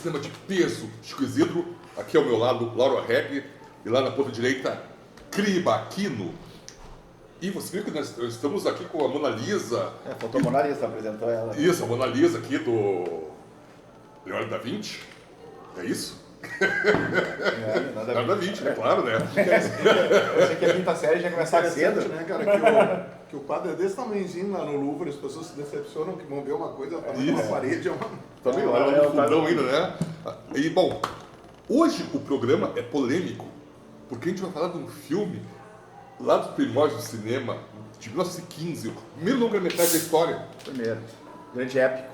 cinema de peso, Chico Isidro, aqui ao meu lado, Laura Reg, e lá na ponta direita, Criba Aquino. E você viu que nós estamos aqui com a Mona Lisa. Faltou a Mona Lisa, apresentou ela. Isso, a Mona Lisa aqui do Leonardo da Vinci. É isso? Leonardo da Vinci, né? Claro, né? Eu sei que a quinta série já começava cedo, né, cara? Que o quadro é desse tamanhozinho lá no Louvre, as pessoas se decepcionam que vão ver uma coisa, tá na parede. Também lá no fundão ainda, né? E, bom, hoje o programa é polêmico, porque a gente vai falar de um filme lá dos primórdios do cinema, de 1915, o primeiro longa-metragem da história. Primeiro. Grande épico.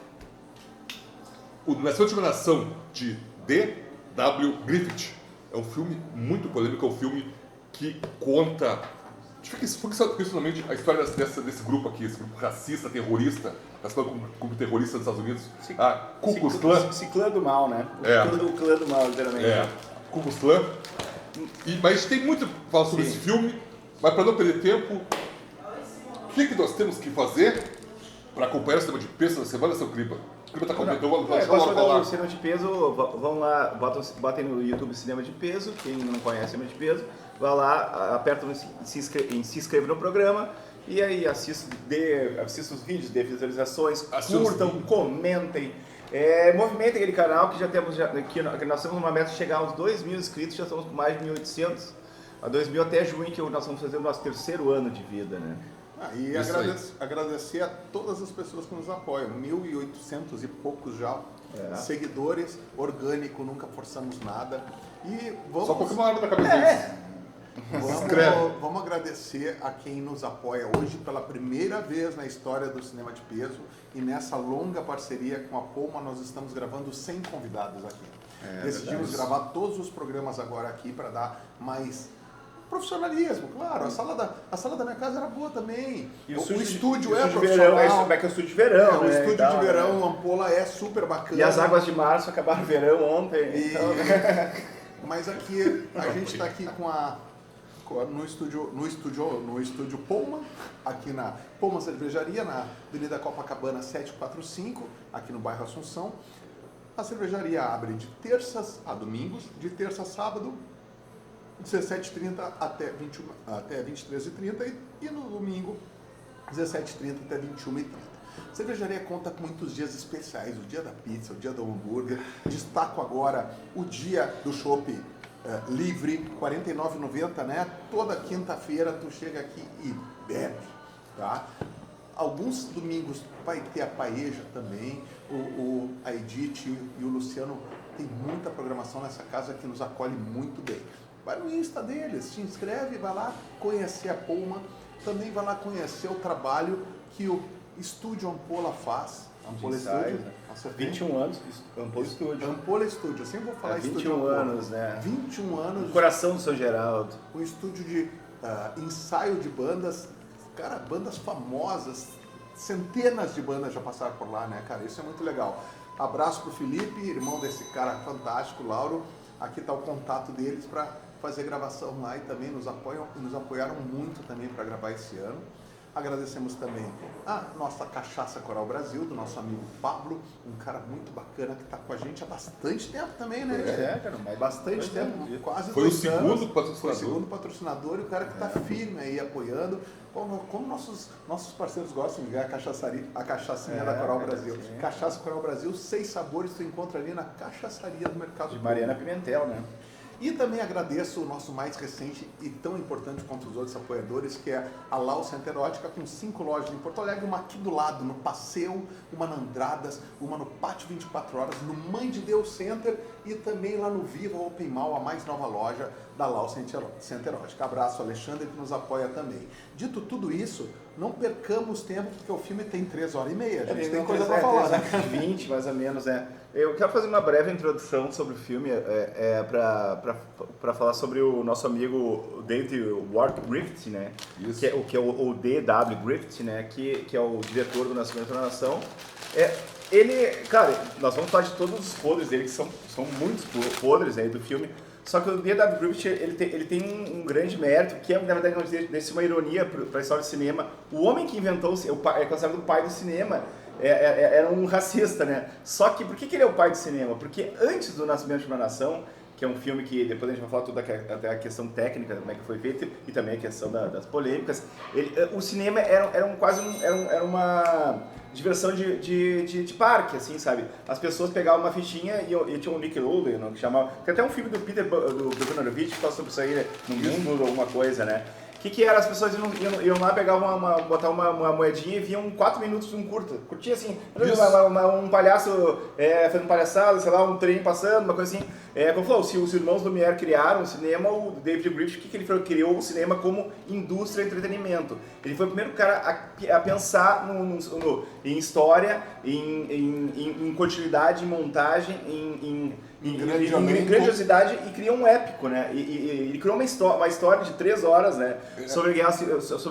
O Nação de Nação, de D.W. Griffith. É um filme muito polêmico, é um filme que conta, principalmente a história desse grupo aqui, esse grupo racista, terrorista, como terrorista nos Estados Unidos. Ku Klux Klan. Esse clã do mal, né? O clã do mal, literalmente. Ku Klux Klan. Mas tem muito para falar sobre esse filme, mas para não perder tempo, o que nós temos que fazer para acompanhar o cinema de peso da semana, seu Criba? O Criba está comentando, vamos falar. O cinema de peso, vão lá, botem no YouTube Cinema de Peso, quem não conhece Cinema de Peso, vai lá, aperta se inscreve no programa e aí assista os vídeos, dê visualizações, curtam, comentem. Movimentem aquele canal que que nós temos uma meta de chegar aos 2.000 inscritos, já estamos com mais de 1.800. A 2.000 até junho, que nós vamos fazer o nosso terceiro ano de vida, né? E agradecer a todas as pessoas que nos apoiam, 1.800 e poucos já seguidores, orgânico, nunca forçamos nada. E vamos... Só porque uma hora na cabeça. Vamos agradecer a quem nos apoia hoje pela primeira vez na história do Cinema de Peso e nessa longa parceria com a Poma nós estamos gravando 100 convidados aqui. Decidimos gravar todos os programas agora aqui para dar mais profissionalismo, claro. A sala da minha casa era boa também. E o estúdio é Verão, profissional. é o estúdio de verão, o estúdio de verão, Ampola é super bacana. E as águas de março acabaram o verão ontem. Mas aqui, a gente está aqui no estúdio Poma, aqui na Poma Cervejaria, na Avenida Copacabana 745, aqui no bairro Assunção. A cervejaria abre de terças a domingos, de terça a sábado, 17h30 até 23h30 e no domingo, 17h30 até 21h30. A cervejaria conta com muitos dias especiais, o dia da pizza, o dia do hambúrguer. Destaco agora o dia do chopp livre, R$ 49,90, né? Toda quinta-feira tu chega aqui e bebe, tá? Alguns domingos vai ter a paeja também, a Edith e o Luciano tem muita programação nessa casa que nos acolhe muito bem. Vai no Insta deles, se inscreve, vai lá conhecer a Poma, também vai lá conhecer o trabalho que o Estúdio Ampola faz. Ampola Estúdio. 21 anos, Ampola Estúdio. Ampola Estúdio, assim eu vou falar 21 Estúdio anos, né? 21 anos. O coração do São Geraldo. Um estúdio de ensaio de bandas, cara, bandas famosas, centenas de bandas já passaram por lá, né, cara? Isso é muito legal. Abraço pro Felipe, irmão desse cara fantástico, Lauro. Aqui está o contato deles para fazer gravação lá e também nos apoiaram muito também para gravar esse ano. Agradecemos também a nossa Cachaça Coral Brasil, do nosso amigo Pablo, um cara muito bacana que está com a gente há bastante tempo também, né? Cara, bastante tempo, quase Foi 2 anos. Foi o segundo patrocinador e o cara que está firme aí apoiando. Como nossos parceiros gostam de ver a cachaçinha da Coral Brasil. Cachaça Coral Brasil, 6 sabores, tu encontra ali na cachaçaria do Mercado de Mariana Pimentel, né? E também agradeço o nosso mais recente e tão importante quanto os outros apoiadores, que é a Lau Center Erótica, com 5 lojas em Porto Alegre, uma aqui do lado, no Passeio, uma na Andradas, uma no Pátio 24 Horas, no Mãe de Deus Center e também lá no Viva Open Mall, a mais nova loja da Lau Center Erótica. Abraço, Alexandre, que nos apoia também. Dito tudo isso, não percamos tempo, porque o filme tem 3h30, a gente tem coisa para falar, né? 20, mais ou menos, né? Eu quero fazer uma breve introdução sobre o filme, para falar sobre o nosso amigo David Ward Griffith, né? Isso. Que é o D.W. Griffith, né? Que é o diretor do Nascimento da Nação. Ele, cara, nós vamos falar de todos os podres dele, que são muitos podres aí do filme. Só que o D.W. Griffith, ele tem um grande mérito, que é, na verdade, desse uma ironia para a história do cinema. O homem que inventou, é considerado o pai do cinema, era um racista, né? Só que por que ele é o pai do cinema? Porque antes do Nascimento de uma Nação, que é um filme que depois a gente vai falar toda até a questão técnica, como é que foi feito, e também a questão das polêmicas, o cinema era uma diversão de parque, assim, sabe? As pessoas pegavam uma fichinha e tinha um Nickelodeon, que chamava... Tem até um filme do Peter do Bogdanovich que fala sobre isso aí, né? No mundo, alguma coisa, né? O que era? As pessoas iam lá, pegavam botavam uma moedinha e viam 4 minutos de um curta. Curtia assim, um palhaço fazendo palhaçada, sei lá, um trem passando, uma coisa assim. Como falou, se os irmãos Lumière criaram o cinema, o David Griffith, o que ele falou? Criou o cinema como indústria de entretenimento. Ele foi o primeiro cara a pensar em história, em continuidade, em montagem, em grandiosidade e criou um épico, né? E ele criou uma história de 3 horas, né? Sobre a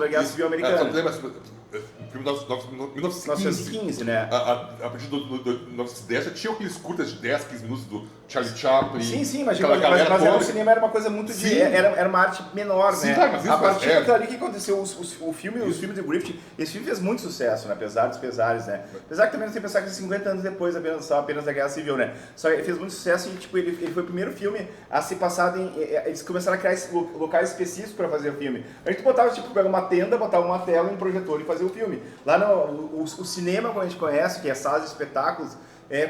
Guerra Civil Americana. O filme de 1915, né? A partir do 1910 já tinha aqueles curtas de 10, 15 minutos do Charlie Chaplin. Sim, mas o cinema era uma coisa muito era uma arte menor, né? Claro, mas a partir daquilo ali que aconteceu, os filmes do Griffith, esse filme fez muito sucesso, né? Apesar dos pesares, né? Apesar que também você pensar que 50 anos depois apenas da Guerra Civil, né? Só que ele fez muito sucesso e tipo, ele foi o primeiro filme a ser passado em... Eles começaram a criar locais específicos para fazer o filme. A gente botava, tipo, pegar uma tenda, botava uma tela e um projetor e fazer o filme. Lá o cinema, como a gente conhece, que é salas de espetáculos,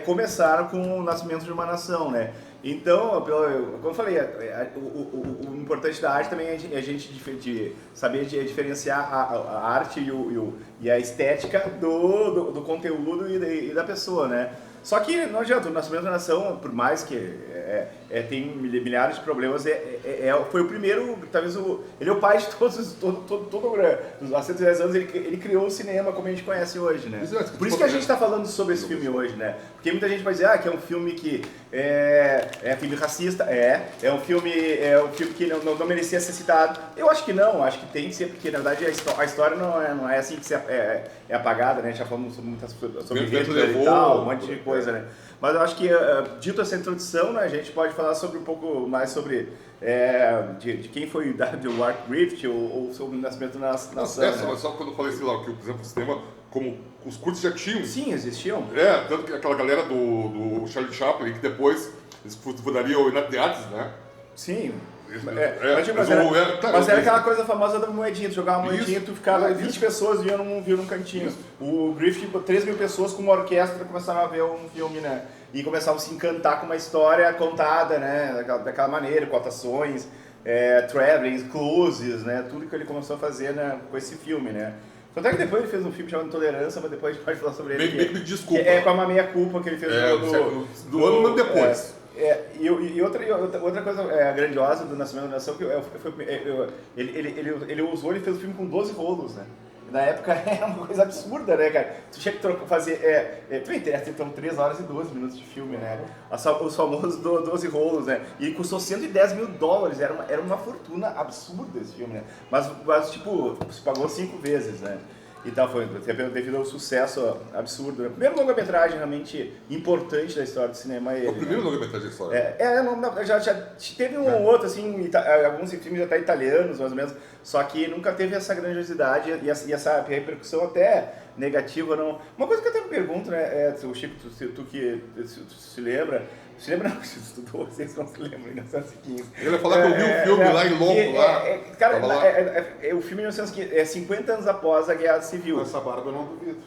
começaram com o Nascimento de uma Nação, né? Então, como eu falei, o importante da arte também é a gente saber diferenciar a arte e a estética do conteúdo e da pessoa, né? Só que não adianta, o Nascimento da Nação, por mais que tem milhares de problemas, foi o primeiro, talvez ele é o pai de há 110 anos, ele criou o cinema como a gente conhece hoje, né? Por isso que a gente está falando sobre esse filme hoje, né? Porque muita gente vai dizer que é um filme que é filme racista, é um filme que não merecia ser citado. Eu acho que não, acho que tem que ser, porque na verdade a história não é assim que é apagada, né? Já falamos sobre muitas sobre Hitler e tal, um monte de coisa, né? Mas eu acho que, dito essa introdução, né, a gente pode falar sobre um pouco mais sobre de quem foi o Art Griffith ou sobre o Nascimento da Nação. Né? Só quando eu falei assim lá, que, por exemplo, o cinema, como os curtos já tinham. Sim, existiam. Tanto que aquela galera do Charlie Chaplin, que depois eles fundariam o United Arts, né? Sim. Mas era aquela coisa famosa da moedinha, tu jogava uma moedinha e tu ficava 20 pessoas viam num cantinho. Isso. O Griffith, 3 mil pessoas com uma orquestra começaram a ver um filme, né? E começavam a se encantar com uma história contada, né? Daquela maneira, cotações, travelings, closes, né? Tudo que ele começou a fazer, né? Com esse filme, né? Só até que depois ele fez um filme chamado Intolerância, mas depois a gente pode falar sobre ele. Desculpa. Com a meia culpa que ele fez do ano depois. E outra coisa grandiosa do Nascimento da Nação, que ele fez o filme com 12 rolos, né? Na época era uma coisa absurda, né, cara? Tu tinha que fazer. Tu entende, então 3 horas e 12 minutos de filme, né? Os famosos 12 rolos, né? E custou $110 mil, era uma fortuna absurda esse filme, né? Mas tipo, se pagou 5 vezes, né? E tal, foi devido ao sucesso absurdo. O primeiro longa-metragem realmente importante da história do cinema é ele. O primeiro longa-metragem da história? Já teve um ou outro, assim, alguns filmes até italianos, mais ou menos, só que nunca teve essa grandiosidade e essa repercussão até negativa, não. Uma coisa que eu até me pergunto, né, o Chico, tu que se lembra, não, se estudou, vocês não se lembram, em 1915. Ele vai falar que eu vi um filme lá em Londres, lá. Cara, o filme em 1915, 50 anos após a Guerra Civil. Essa barba eu não duvido.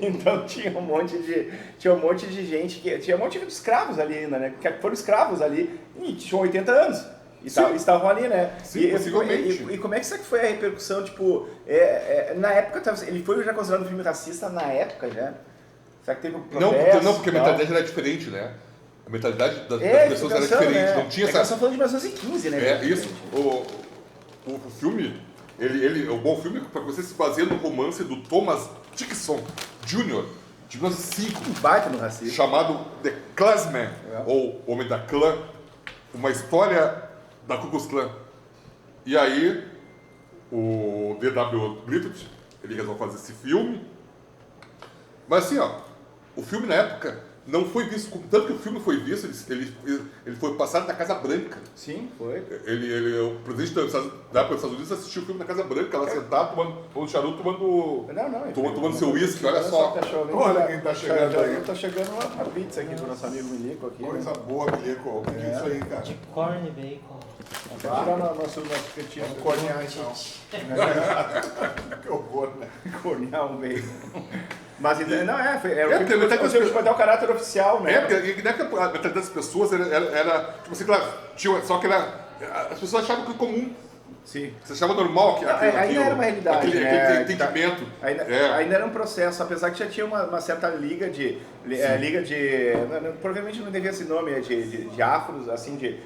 então tinha um monte de gente, tinha um monte de escravos ali ainda, né? Que foram escravos ali e tinham 80 anos. E estavam ali, né? Sim, possivelmente. E como é que isso foi a repercussão? Tipo, na época, ele foi já considerado um filme racista na época, né? Será que teve um processo? Não, porque a mentalidade era diferente, né? A mentalidade das pessoas era diferente. Né? Não tinha essa... Nós estamos falando de 1915, né? Isso. O filme, o bom filme, para você se baseia no romance do Thomas Dixon Jr., de 1905. Um baita no racismo. Chamado The Klansman, ou Homem da Clã, uma história da Ku Klux Klan. E aí, o D.W. Griffith, ele resolve fazer esse filme. Mas assim, o filme na época não foi visto, tanto que o filme foi visto, ele foi passado na Casa Branca. Sim, foi. O presidente dos Estados Unidos assistiu o filme na Casa Branca, lá sentado, tomando charuto, tomando seu uísque, olha só. Olha quem tá chegando aí. Tá chegando uma pizza aqui do nosso amigo Milico aqui. Coisa boa, Milico. O que é isso aí, cara? De corn bacon. Vamos tirar nosso cantinho. Vamos cornear então. Que horror, né? Cornear um bacon. Mas não é, tem o filme vai dar o caráter oficial, né? Porque a metade das pessoas era tipo assim, claro, só que as pessoas achavam que comum. Sim. Você achava normal que ainda era uma realidade, aquele entendimento. Ainda era um processo, apesar que já tinha uma certa liga de provavelmente não devia esse nome, de afros, assim, que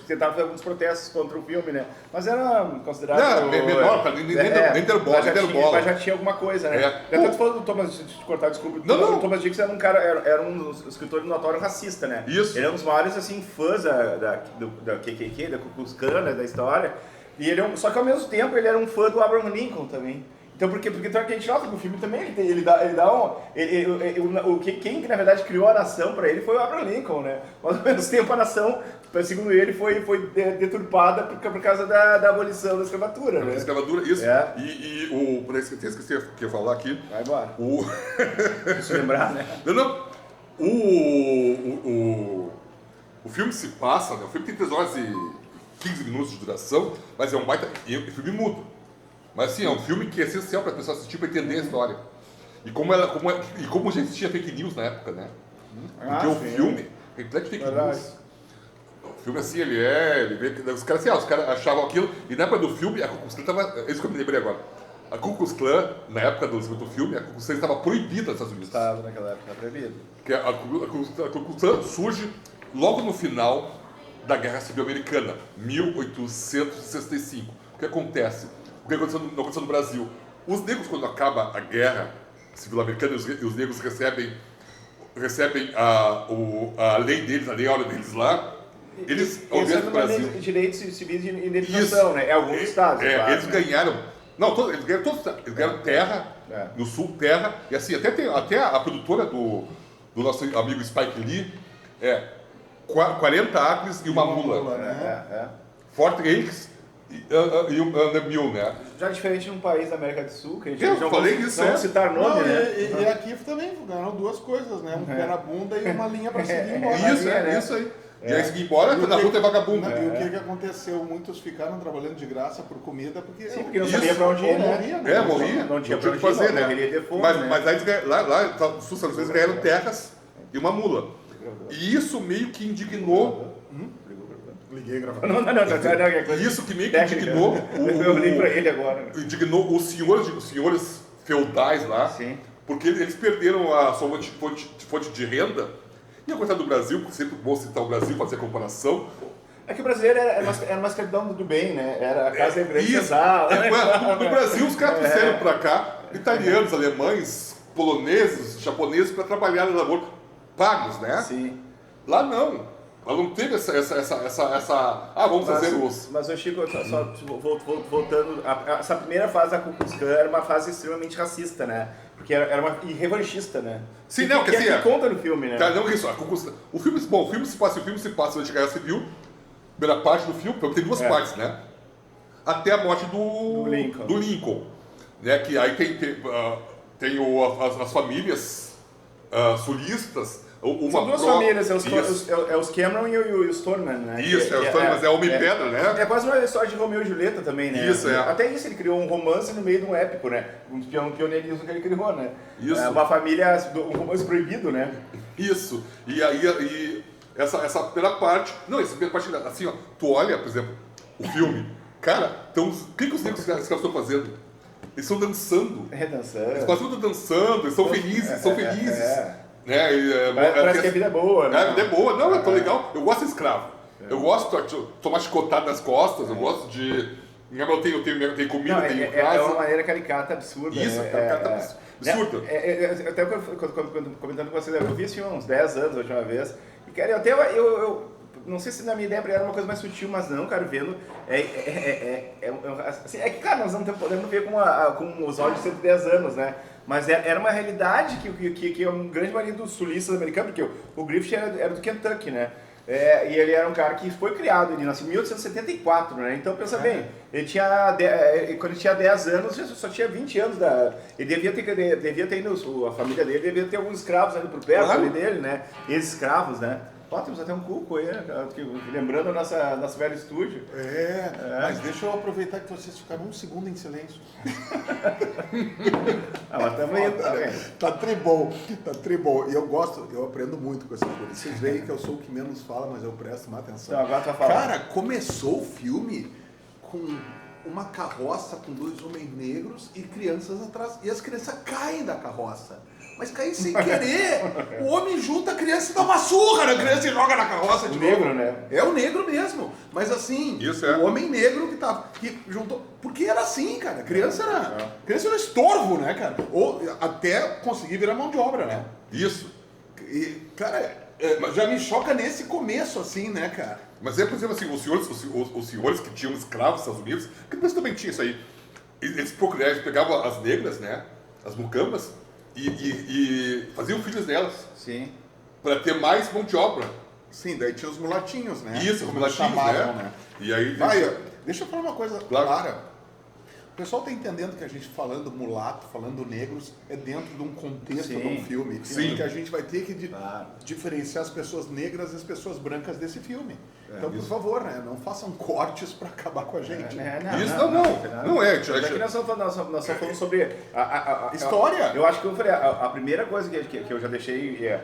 tentava fazer alguns protestos contra o filme, né? Mas era considerado... Não, menor, cara, nem derbola. Mas já tinha alguma coisa, né? Eu tô falando do Thomas, de cortar, desculpa, o Thomas Dix era um cara, era um escritor notório racista, né? Isso. Ele é um dos maiores, assim, fãs da KKK, da Ku Klux Klan, da história, e ele só que ao mesmo tempo ele era um fã do Abraham Lincoln também. Então, porque a gente nota que o filme também, quem na verdade criou a nação para ele foi o Abraham Lincoln, né? Mas ao mesmo tempo a nação, segundo ele, foi deturpada por causa da abolição da escravatura, né? Da escravatura, isso. É. Parece que eu esqueci que ia falar aqui. Vai embora. Se lembrar, né? Não. O filme se passa, né? O filme tem 3 horas e 15 minutos de duração, mas é um baita filme mudo. Mas assim, é um filme que é essencial para a pessoa assistir para entender a história. E como já existia fake news na época, né? Porque o filme é completo fake news. O filme assim, os caras achavam aquilo, e na época do filme, a Ku Klux Klan estava. É isso que eu me lembrei agora. A Ku Klux Klan, na época do filme, a Ku Klux Klan estava proibida nos Estados Unidos. Estava naquela época proibido. Porque a Ku Klux Klan surge logo no final da Guerra Civil Americana, 1865. O que acontece? O que aconteceu no Brasil? Os negros, quando acaba a Guerra Civil Americana, os negros recebem a lei deles, a lei áurea deles lá, eles, ao invés do Brasil... Direitos civis de indenização, né? É alguns estados. Claro, eles ganharam... Não, eles ganharam todos. Eles ganharam terra, no sul, terra, e assim, até a produtora do nosso amigo Spike Lee 40 acres e uma mula. Né? Fort Hays e um mil, né? Já diferente de um país da América do Sul, que a gente Eu falei isso, não citar nome, né? E aqui também ganharam 2 coisas, né? Um pé na bunda e uma linha para seguir embora. Isso aí. E aí seguir embora, na rua tem vagabundo. E o que aconteceu? Muitos ficaram trabalhando de graça por comida, porque... Sim, porque não sabia para onde ir, né? Morria. Não tinha o que fazer, né? Mas aí lá no sul dos Estados Unidos ganharam terras e uma mula. E isso meio que indignou... Liguei gravando. Não. Isso que meio que indignou... Eu li para ele agora. Indignou os senhores feudais lá. Sim. Porque eles perderam a sua fonte de renda. E a coisa do Brasil, sempre bom citar o Brasil, fazer a comparação. É que o brasileiro era uma escravidão do bem, né? Era a casa No Brasil, os caras trouxeram para cá italianos, alemães, poloneses, japoneses para trabalhar na lavoura, pagos, né? Sim. Lá não. Lá não teve essa vamos fazer os... Mas, Chico, só voltando, essa primeira fase da Ku Klux Klan era uma fase extremamente racista, né? Porque era uma e revanchista, né? Sim, não, que assim... conta no filme, né? Tá, não, isso, o filme se passa durante a Guerra Civil, primeira parte do filme, porque tem 2 partes, né? Até a morte do Lincoln. Né? Que aí tem as famílias sulistas. São 2 famílias, os Cameron e o Stoneman, né? Isso, o Stoneman, mas é Homem-Pedra, né? É quase uma história de Romeu e Julieta também, né? Isso, Até isso, ele criou um romance no meio de um épico, né? Um pioneirismo que ele criou, né? Isso. Uma família, um romance proibido, né? Isso. E aí, essa primeira parte... Não, essa primeira parte, assim, ó, tu olha, por exemplo, o filme, cara, então, o que os negros estão fazendo? Eles estão dançando. Dançando. Eles estão dançando, eles são felizes, Né? Parece que a vida é boa, né? A vida é boa, não, eu tô legal. Eu gosto de escravo. Eu gosto de tomar chicotada nas costas, eu gosto de. Eu tenho comida, tenho casa. É uma maneira caricata, absurda. Isso, caricata absurda. Até comentando com vocês, eu vi esse filme há uns 10 anos a última vez. E, cara, eu não sei se na minha ideia era uma coisa mais sutil, mas não, cara, vendo, assim, é que, cara, nós não podemos ver com os olhos de 110 anos, né? Mas era uma realidade que a grande maioria dos sulistas americanos, porque o Griffith era do Kentucky, né? E ele era um cara que foi criado, ele nasceu em 1874, né? Então, pensa bem, ele tinha, quando ele tinha 10 anos, já só tinha 20 anos, ele devia ter a família dele devia ter alguns escravos ali por perto ali dele, né? Ex-escravos, né? Ó, temos até um cuco aí, né? Lembrando o nosso velho estúdio. Mas deixa eu aproveitar que vocês ficaram um segundo em silêncio. Mas também. Tá tribom. E eu aprendo muito com essas coisas. Vocês veem que eu sou o que menos fala, mas eu presto mais atenção. Então, agora tu vai falar. Cara, começou o filme com uma carroça com 2 homens negros e crianças atrás. E as crianças caem da carroça. Mas caem sem querer. O homem junta a criança e dá uma surra na criança e joga na carroça de novo. Negro, né? É o negro mesmo. Mas assim, o homem negro que juntou. Porque era assim, cara. A criança era estorvo, né, cara? Ou até conseguir virar mão de obra, né? Isso. E, cara, já me choca nesse começo, assim, né, cara? Mas por exemplo, assim, os senhores que tinham escravos nos Estados Unidos, que depois também tinha isso aí, eles pegavam as negras, né, as mucambas, e faziam filhos delas. Sim. Para ter mais mão de obra. Sim, daí tinha os mulatinhos, né? Isso, os mulatinhos, chamavam, né? E aí... Deixa eu falar uma coisa clara. O pessoal tá entendendo que a gente falando mulato, falando negros, é dentro de um contexto de um filme. Sim. Que a gente vai ter que diferenciar as pessoas negras das pessoas brancas desse filme. Então, por favor, né? Não façam cortes para acabar com a gente. Não é. Já que nós estamos falando sobre a história. Eu acho que eu falei, a primeira coisa que eu já deixei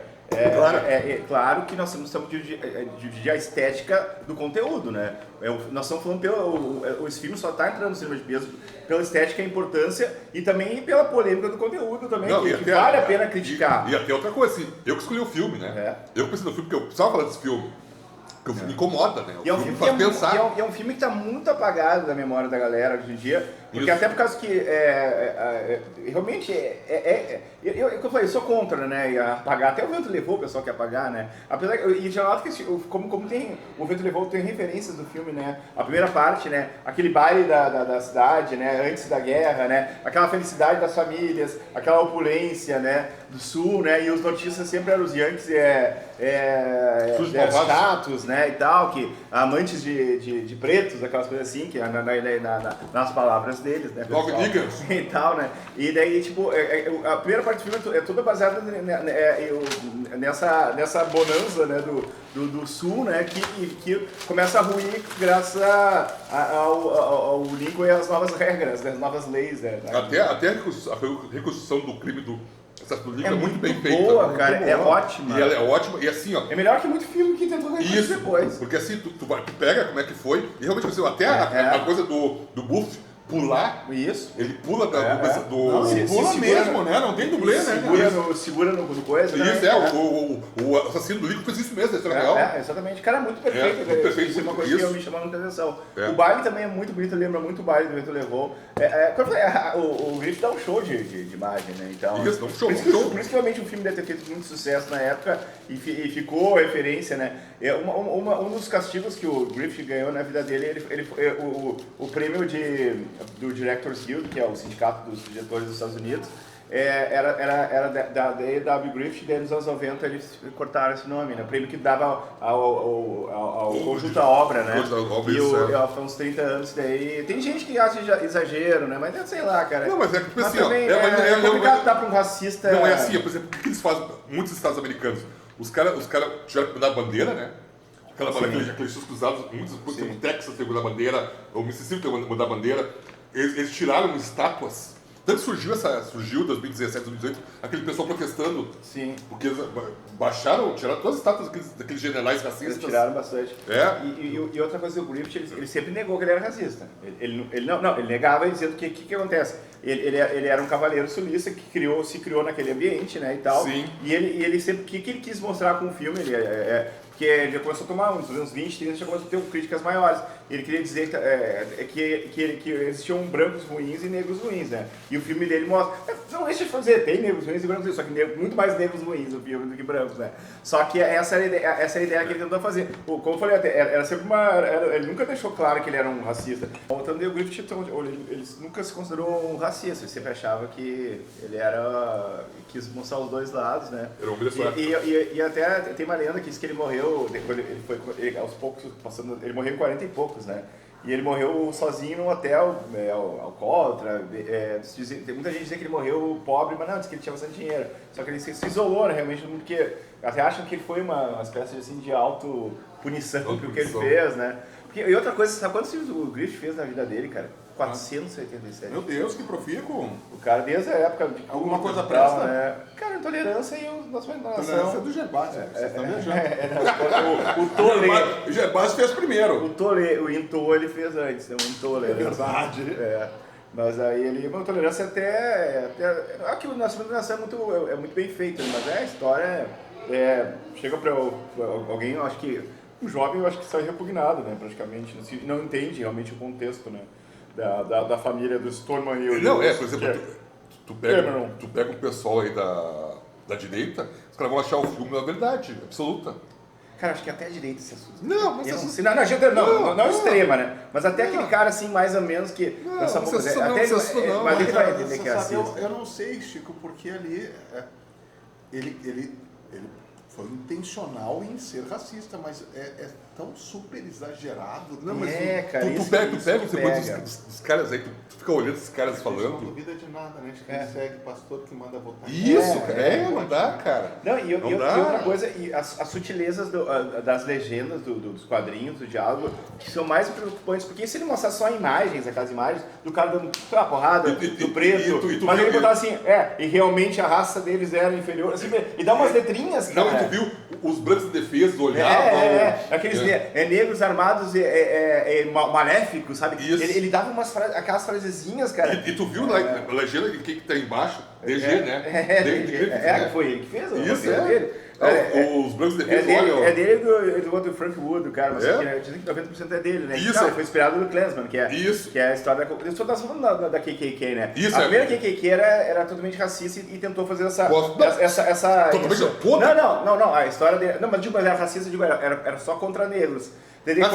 claro que nós estamos dividir a estética do conteúdo, né? Nós estamos falando esse filme só está entrando no cinema de peso pela estética, a importância e também pela polêmica do conteúdo também, que vale a pena criticar. E até outra coisa, assim, eu que escolhi o filme, né? Eu pensei no filme porque eu precisava falar desse filme. Porque o filme incomoda, né? E é um filme faz pensar. E é um filme que está muito apagado da memória da galera hoje em dia, porque até por causa que realmente eu falei, eu sou contra, né? Apagar, até o Vento Levou o pessoal quer apagar, né? Apesar e já nota que como tem o Vento Levou tem referências do filme, né? A primeira parte, né? Aquele baile da cidade, né? Antes da guerra, né? Aquela felicidade das famílias, aquela opulência, né? Do sul, né? E os nortistas sempre eram os Yankees, status, né? E tal, que amantes de pretos, aquelas coisas assim, que nas palavras deles, né? Dog diggers. E tal, né? E daí, tipo, a primeira parte do filme é toda baseada nessa bonança, né? Do sul, né? Que começa a ruir graças ao Lincoln e às novas regras, né? As novas leis, né? Até a reconstrução do crime do Lincoln é muito bem feita. Boa, cara, é ótima. E ela é ótima, e assim, ó. É melhor que muito filme que tentou reconstruir depois. Porque assim, tu pega como é que foi, e realmente assim, até a coisa do Buff pular. Isso. Ele pula do. Ele pula mesmo, né? Não tem dublê, né? Segura no coisa. Isso, o assassino do Lincoln fez isso mesmo, isso é legal. Exatamente. Cara, muito perfeito. Muito perfeito. Isso é uma coisa que me chamou muita atenção. É. O baile também é muito bonito, lembra muito o baile do Vento Levou. O Griffith dá um show de imagem, né? Então, isso, dá um show. Por isso que realmente o filme deve ter feito muito sucesso na época e ficou referência, né? Um dos castigos que o Griffith ganhou na vida dele, o prêmio do Directors Guild, que é o sindicato dos diretores dos Estados Unidos, era da A.W. Griffith, daí nos anos 90 eles cortaram esse nome, né? O prêmio que dava ao conjunto da obra, né? Foi uns 30 anos daí. Tem gente que acha exagero, né? Mas sei lá, cara. Não, mas é que assim, também é complicado dar pra um racista. Não é assim, por exemplo, o que eles fazem? Muitos estados americanos, os caras tiveram que mudar a bandeira, né? Aqueles seus cruzados, muitos, por exemplo, o Texas teve que mudar a bandeira, o Mississippi teve que mudar a bandeira. Eles tiraram estátuas. Tanto surgiu 2017, 2018, aquele pessoal protestando. Sim. Porque eles tiraram todas as estátuas daqueles generais racistas. Eles tiraram bastante. E outra coisa, o Griffith, ele sempre negou que ele era racista. Ele negava dizendo que o que acontece? Ele era um cavaleiro sulista que se criou naquele ambiente, né, e tal. Sim. E ele sempre, o que ele quis mostrar com o filme, porque ele já começou a tomar uns 20, 30, já começou a ter críticas maiores. Ele queria dizer que existiam brancos ruins e negros ruins, né? E o filme dele mostra, não deixa de fazer, tem negros ruins e brancos ruins, só que muito mais negros ruins no filme do que brancos, né? Só que essa era a ideia que ele tentou fazer. Como eu falei, era sempre ele nunca deixou claro que ele era um racista. O Dale Griffith, ele nunca se considerou um racista, ele sempre achava que ele quis mostrar os dois lados, né? Era um pessoal. E até tem uma lenda que diz que ele morreu, aos poucos, ele morreu em 40 e poucos, né? E ele morreu sozinho num hotel, alcoólatra. Tem muita gente que diz que ele morreu pobre, mas não, diz que ele tinha bastante dinheiro. Só que ele se isolou, né, realmente, no mundo, porque até acham que ele foi uma espécie assim, de auto-punição pelo que ele fez, né? E outra coisa, sabe quantos filmes o Griffith fez na vida dele, cara? 487. Meu Deus, que profícuo. O cara, desde a época de Alguma coisa tal, presta? né? Cara, Intolerância e o Nosso Nação. Tolerância é do Gerbasi, vocês estão viajando. O Tolê. O Gerbasi fez primeiro. O Tolê, o Intô ele fez antes, né? O Intolê. É verdade. Mas aí ele, uma tolerância até aqui o Nascimento da Nação é muito bem feito, mas a história chega pra alguém, eu acho que um jovem, eu acho que sai repugnado, né, praticamente, não entende realmente o contexto, né, da família do Storman Hill. Não, por exemplo, tu pega um pessoal aí da direita, os caras vão achar o filme na verdade absoluta. Cara, acho que até a direita se assusta. Não, mas não extrema, né? Mas até aquele cara assim, mais ou menos, que... Mas ele vai entender que é racista. Eu não sei, Chico, porque ali ele foi intencional em ser racista, mas é tão super exagerado. Não, mas cara, tu pega os caras aí, tu fica olhando esses caras falando. Não duvida de nada, né? Acho que ele segue pastor que manda votar. Isso, não dá, cara. Não, e outra coisa, as sutilezas das legendas dos quadrinhos, do diálogo, que são mais preocupantes, porque se ele mostrar só imagens, aquelas imagens do cara dando uma porrada, do preto, mas ele botar assim, e realmente a raça deles era inferior, assim, e dá umas letrinhas, cara. Não, e tu viu os brancos de defesa olhavam. Aqueles negros armados maléficos, sabe? Ele dava aquelas frasezinhas, cara. E tu viu na legenda o que tá embaixo? DG, né? Foi ele que fez, isso, dele. Os brancos de defesa olham. É dele do Frank Wood, cara, mas dizem que 90% é dele, né? Isso. Não, foi inspirado no Klansman, que é a história da... Eu estou falando da KKK, né? Isso, a primeira KKK era totalmente racista e tentou fazer essa... Totalmente podre? Não, a história dele... Não, mas era racista, era só contra negros. Daí ela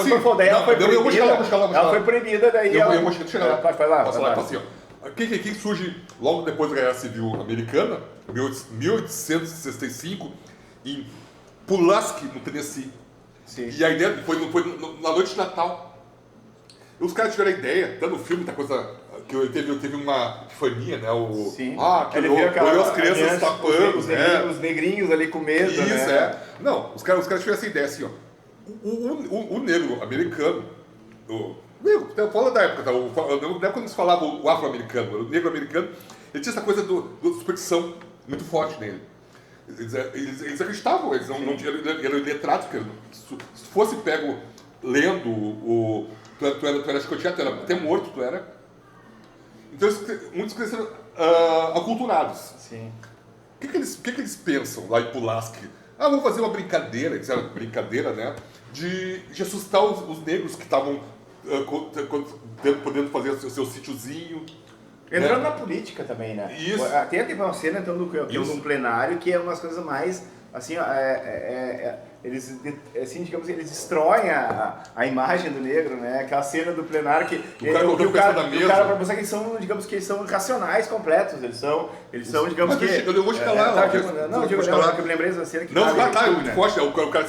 foi proibida, daí ela... Eu vou chegar lá. Vai lá. Posso falar assim, ó. A KKK surge logo depois da Guerra Civil Americana, 1865, em Pulaski, no Tennessee. Sim. E a ideia foi na noite de Natal. E os caras tiveram a ideia, dando o filme, tá coisa... que teve uma epifania, né? Sim. Que olhou as crianças tapando, os negrinhos ali com medo, isso, né? Não, os caras tiveram essa ideia assim, ó. O negro americano, eu falo da época, tá? Na época quando se falava o afro-americano, o negro americano, ele tinha essa coisa da superstição muito forte nele. Eles acreditavam, eles não tinham, eram letrados, porque se fosse pego lendo, tu era escoteado, tu era até morto, tu era. Então muitos cresceram aculturados. Sim. O que eles pensam lá em Pulaski? Vamos fazer uma brincadeira, eles eram brincadeira, né? De assustar os negros que estavam podendo fazer o seu sítiozinho. Entrando na política também, né? Isso. Até teve uma cena entrando num plenário que é umas coisas mais, assim, eles, assim, digamos, eles destroem a imagem do negro, né? Aquela cena do plenário que o cara pra mostrar que eles são, digamos, que eles são racionais completos, eles são, digamos que... Eu vou chegar lá. Eu me lembrei dessa cena que... Não, forte, né? O cara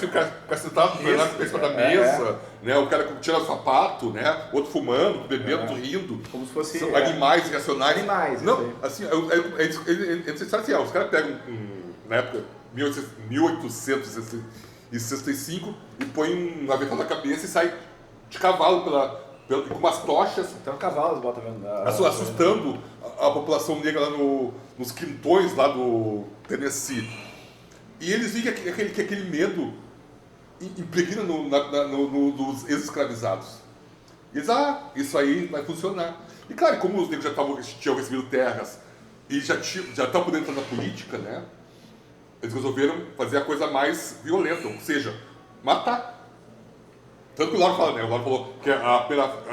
sentado em cima da mesa, né? O cara tirando o sapato, né? Outro fumando, bebendo, rindo. Como se fosse... São animais irracionais. Animais, não, assim, os caras pegam, na época, 1865 e põe um avental na cabeça e sai de cavalo com umas tochas. Então cavalos botam assustando a população negra lá nos quintões lá do Tennessee. E eles veem que aquele medo impregna nos ex-escravizados. E eles, isso aí vai funcionar. E claro, como os negros já tinham recebido terras e já estavam podendo entrar na política, né? Eles resolveram fazer a coisa mais violenta, ou seja, matar. Tanto que o Lauro fala, né? O Lauro falou que a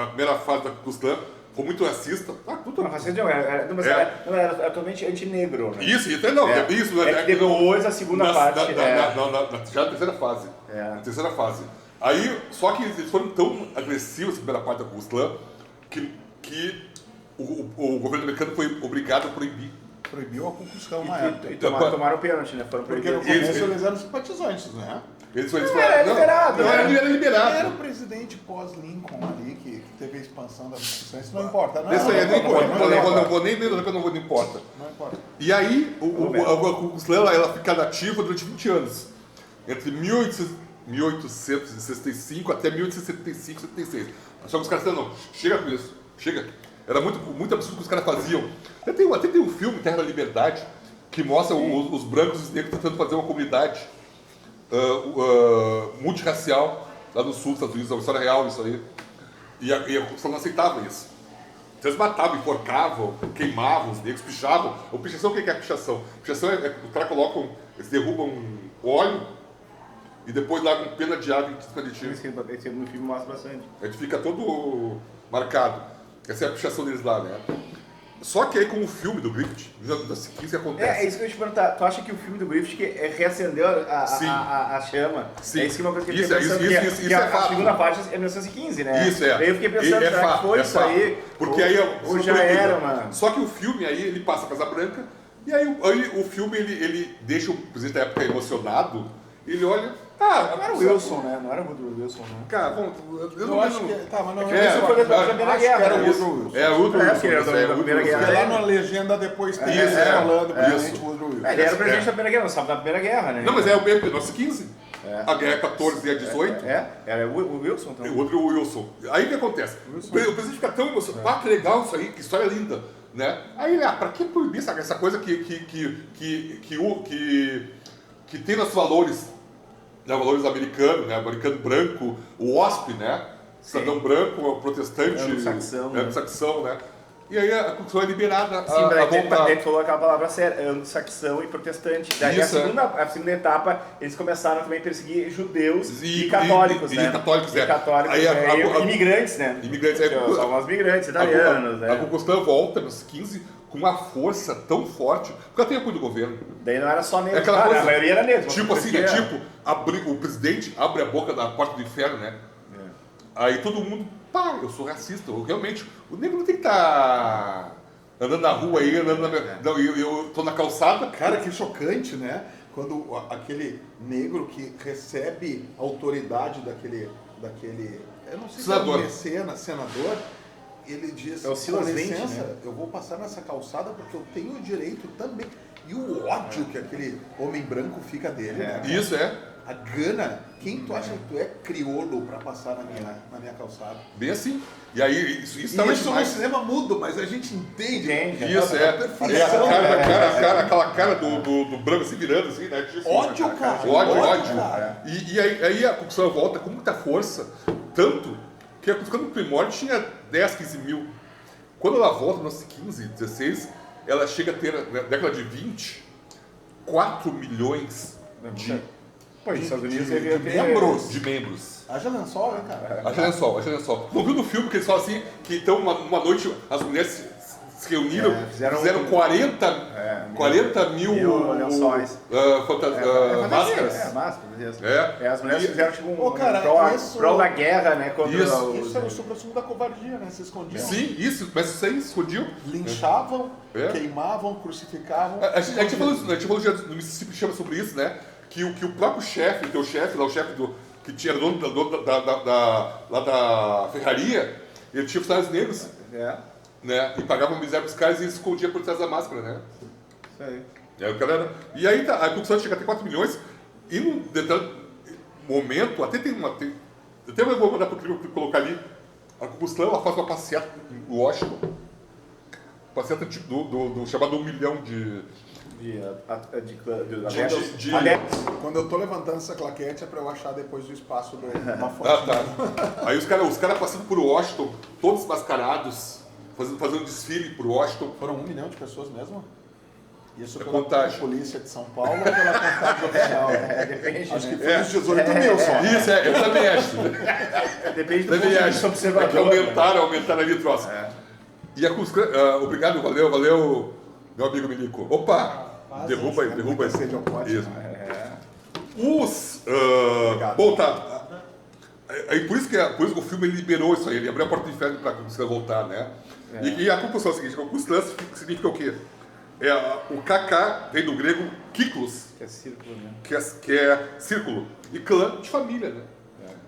primeira fase da Ku Klux Klan foi muito racista. Tudo. Não, racista não, era totalmente anti-negro, né? Isso, não, isso. Que depois a segunda parte... Já na terceira fase. Na terceira fase. Aí, só que eles foram tão agressivos, a primeira parte da Ku Klux Klan, que o governo americano foi obrigado a proibir. Proibiu a Ku Klux Klan na época. E tomaram o pênalti, né? Foram Porque no proibidos. começo eles eram simpatizantes, né? Era liberado. Ele era liberado. Era o presidente pós-Lincoln ali que teve a expansão das instituições. Não importa, não. Isso aí, não não importa. Não importa. E aí, a Ku Klux Klan ela fica nativa durante 20 anos. Entre 1865 até 1875, 76. Só que os caras disseram, não, chega com isso, chega. Era muito absurdo o que os caras faziam. Até tem um filme, Terra da Liberdade, que mostra os brancos e os negros tentando fazer uma comunidade multirracial lá no sul dos Estados Unidos. É uma história real isso aí. E a Ku Klux Klan não aceitava isso. Então, eles matavam, enforcavam, queimavam os negros, pichavam. Pichação, o que é pichação? Pichação os caras colocam, eles derrubam óleo e depois largam pena de água em cima de ti. Esse no filme mostra bastante. A gente fica todo marcado. Essa é a pichação deles lá, né? Só que aí com o filme do Griffith, das 15 acontece. É isso que eu ia te perguntar. Tu acha que o filme do Griffith reacendeu a chama? Sim. É isso que é uma coisa que eu Isso, fiquei pensando. isso que é a fato. segunda parte é 1915, né? Isso é. Daí eu fiquei pensando, será que foi isso aí? Porque aí ou já era, mano? Só que o filme aí, ele passa a Casa Branca, e aí o filme, ele deixa o presidente da época emocionado, ele olha... não era o Wilson, né? Não era o Woodrow Wilson, né? Cara, bom, eu não acho que... Tá, mas não... Isso foi da Primeira Guerra. Era o né? Woodrow Wilson. É, o Woodrow Wilson. porque era da Primeira Guerra. Porque lá na legenda depois tem Isso, falando presidente isso. Woodrow Wilson. Ele era o presidente da Primeira Guerra, não sabe da Primeira Guerra, né? Não, mas é o mesmo, 1915. A guerra é 14 e a 18. Era o Wilson, então. O Woodrow Wilson. Aí o que acontece? O presidente fica tão emocionado. Que legal isso aí, que história linda. Né? Aí ele, pra que proibir essa coisa que tem nossos valores, né? Valores americanos, né? Americano branco, o WASP, né? Cidadão branco, o protestante, anglo-saxão, né? E aí a Ku Klux Klan é liberada Sim, a voltar. ele falou aquela palavra séria, anglo-saxão e protestante. Daí Isso, a segunda etapa, eles começaram também a perseguir judeus e católicos, né? E católicos, E católicos, aí imigrantes, né? Imigrantes, São os migrantes italianos, né? A Ku Klux Klan volta nos 15 com uma força tão forte, porque ela tem apoio do governo. Daí não era só negro, aquela coisa, a maioria era negro. Tipo assim, o presidente abre a boca da porta do inferno, né? Aí todo mundo, eu sou racista, realmente, o negro não tem que estar andando na rua aí, não, eu tô na calçada. Cara, que chocante, né? Quando aquele negro que recebe a autoridade daquele eu não sei senador. Se é mecenas, senador, ele diz, É o Silas com Vente, licença, né? eu vou passar nessa calçada porque eu tenho o direito também. E o ódio que aquele homem branco fica dele, né? Isso A gana, quem tu acha que tu é crioulo pra passar na minha calçada? bem assim. E aí, isso E isso no cinema mudo, mas a gente entende. Isso aquela cara do branco se virando assim, né? Tipo, Ódio, cara. Ódio. Cara. E aí a Ku Klux Klan volta com muita força, tanto que a Ku Klux Klan no primórdio tinha 10, 15 mil. Quando ela volta nos 15, 16, ela chega a ter, na década de 20, 4 milhões de Pô, nos Estados Unidos de membros. membros. Haja lençol, hein, cara? Haja lençol. Não viu no filme que eles falam assim, que então uma noite as mulheres se reuniram, fizeram 40 mil lençóis. Máscaras. Máscaras. As mulheres E- fizeram tipo isso- da guerra, né? Contra Isso era o supra-sumo da covardia, né? Se escondiam. Sim, mas isso aí escondiam. Linchavam, É. queimavam, crucificavam. A gente falou já no Mississippi chama sobre isso, né? Que o próprio chefe, o teu chefe, lá o chefe que tinha dono lá da ferraria, ele tinha funcionários negros, né? E pagavam miséria pros caras e escondia por trás da máscara, né? Isso aí. E aí a Ku Klux Klan chega a ter 4 milhões e num determinado momento, até eu vou mandar pro Clima colocar ali, a Ku Klux Klan ela faz uma passeata em Washington, passeata do chamado 1 milhão de adeptos. Quando eu tô levantando essa claquete é pra eu achar depois do espaço da foto. Aí os caras passando por Washington, todos mascarados, fazendo desfile por Washington. Foram 1 milhão de pessoas mesmo? Isso É pela contagem. polícia de São Paulo ou pela contagem oficial? Depende, Acho que né? foi uns 18 mil só. Isso, eu também acho. Depende do Também ponto de acho. vista É que observador. aumentaram ali o troço. E a obrigado, valeu, meu amigo Milico. Opa! Derruba aí. Muita sede ao pote. Isso. Obrigado. Bom, tá. Por isso que o filme ele liberou isso aí, ele abriu a porta do inferno para você voltar, né? E a conclusão é a seguinte: o Conclus significa o quê? O KK vem do grego Kiklos, Que é círculo, né? que é círculo, e clã de família, né?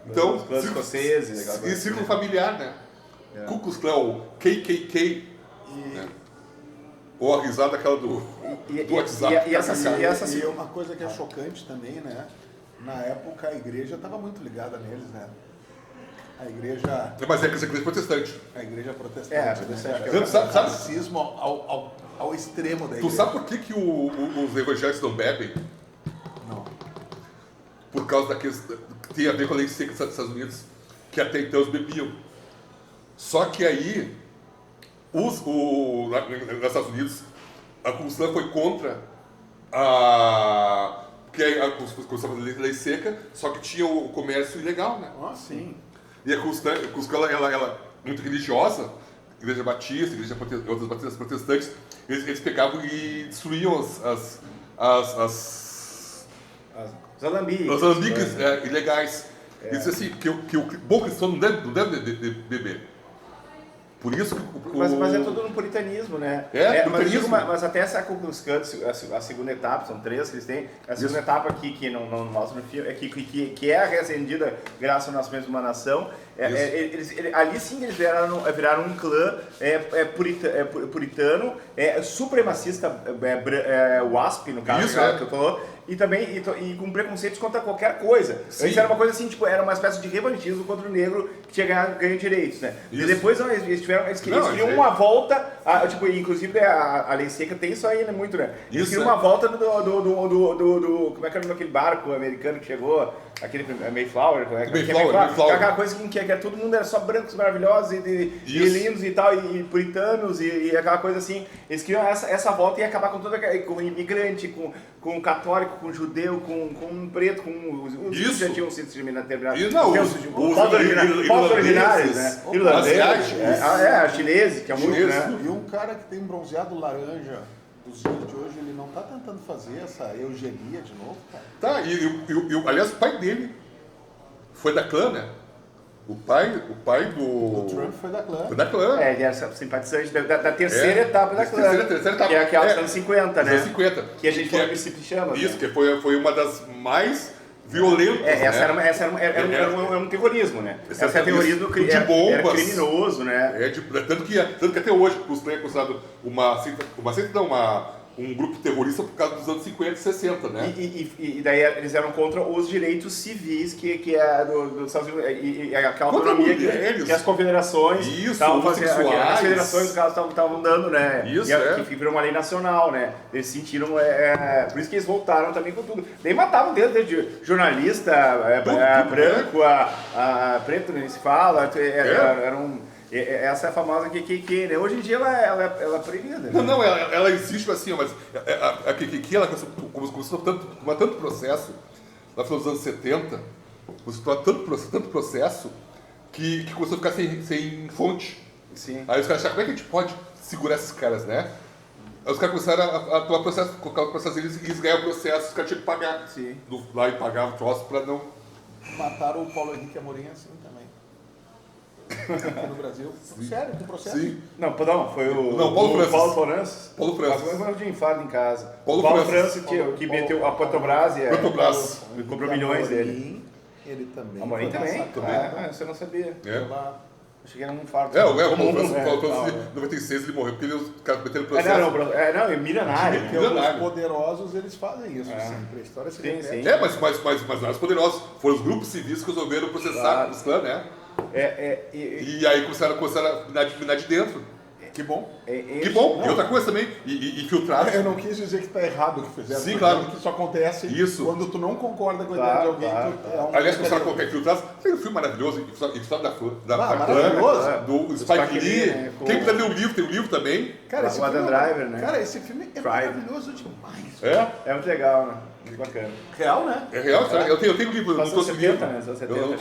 Então, Os clãs escoceses, aquela e coisa. círculo familiar, né? Ku Klux Klan, o KKK, né? Ou a risada aquela do WhatsApp. E essa E uma coisa que é chocante também, né? Na época a igreja estava muito ligada neles, né? A igreja Mas é que essa igreja protestante. protestante, protestante, né? sabe- Racismo ao extremo da igreja. Tu sabe por que os evangélicos não bebem? Não. Por causa da questão que tem a ver com a lei seca dos Estados Unidos, que até então eles bebiam. Só que aí, nos Estados Unidos, a Constituição foi contra porque a Constituição foi lei seca, só que tinha o comércio ilegal, né? Ah, sim. E a Constituição, ela muito religiosa, Igreja Batista, outras batistas protestantes, eles pegavam e destruíam os alambiques ilegais. Isso assim, que o bom cristão não deve beber. Por isso que Mas é tudo no puritanismo, né? Puritanismo. Mas até essa Ku Klux Klan, a segunda etapa, são 3 que eles têm. A segunda etapa aqui, que não mostra no filme, que é reacendida graças ao nascimento de uma nação. Ali sim eles viraram um clã puritano, supremacista, WASP, no caso, Isso, que eu tô. E também e com preconceitos contra qualquer coisa. Sim. Antes era uma coisa assim, tipo, era uma espécie de revanchismo contra o negro que tinha ganho direitos, né? Isso. E depois não, eles queriam uma volta, tipo, inclusive a lei seca tem isso aí, né, muito, né? Eles Isso, queriam uma volta do como é que era daquele barco americano que chegou, aquele Mayflower, Mayflower. Aquela coisa que todo mundo era só brancos maravilhosos e lindos e tal, e puritanos e aquela coisa assim. Eles queriam essa volta e acabar com com o imigrante, com o católico, com o judeu, com o preto, com os que já tinham sido terminados. Os originários, né? Irlandeses, chineses, que é muito, né? E um cara que tem bronzeado laranja dos dias de hoje, ele não tá tentando fazer essa eugenia de novo, cara? Tá, aliás, o pai dele foi da clã, né? O pai do... O Trump foi da clã. Foi da clã. Ele era simpatizante da terceira etapa da clã. Terceira etapa. Que é aquela dos anos 50, né? Anos 50. Que a gente sempre chama. Isso, né? que foi uma das mais violentas, Essa era um terrorismo, né? Essa é terrorismo de bombas. Era criminoso, né? Tanto que até hoje o Clã é considerado um grupo terrorista por causa dos anos 50 e 60, né? E daí eles eram contra os direitos civis que é dos Estados Unidos, e aquela Contra autonomia mulheres. que as confederações homossexuais. as federações estavam dando, né? Isso, que virou uma lei nacional, né? Eles sentiram, por isso que eles voltaram também com tudo. Daí matavam desde jornalista, branco, a preto, nem se fala, era um... Essa é a famosa QQQ, né? Hoje em dia ela é proibida. Né? Não, ela existe assim, mas a QQQ, ela começou tomar tanto processo, lá nos anos 70, começou a tomar tanto processo, que começou a ficar sem fonte. Sim. Aí os caras acharam, como é que a gente pode segurar esses caras, né? Aí os caras começaram a tomar processo, colocar o processo deles e eles ganharam o processo, os caras tinham que pagar. Sim. Lá e pagavam o troço pra não... Mataram o Paulo Henrique Amorim assim também. Aqui no Brasil. Sério, com processo? Sim. Não, foi o Paulo Francis. Paulo Francis. Mas foi de infarto em casa. Paulo Francis que meteu a Petrobras e Petrobras. cobrou milhões dele. Ele também. Amorim também? Você não sabia. Achei que era um infarto. O Paulo Francis, em 96 ele morreu, porque os caras meteram processo. É milionário. Porque os poderosos, eles fazem isso sempre. A história se repete. Mas não os poderosos. Foram os grupos civis que resolveram processar os clãs, né? E aí começaram a minar de dentro. Que bom. Que bom. E outra coisa também, e filtrados. Eu não quis dizer que está errado o que fizeram. Sim, claro. Que isso acontece quando tu não concorda com a ideia de alguém. Aliás, quando você colocar filtrados, tem um filme maravilhoso, História da maravilhoso. do Spike Lee. Quem quiser ler o livro, tem o livro também. Cara, o Adam Driver, né? Cara, esse filme é maravilhoso demais. É muito legal, né? Muito bacana. Real, né? É real, eu tenho o livro, eu trouxe o livro. Né?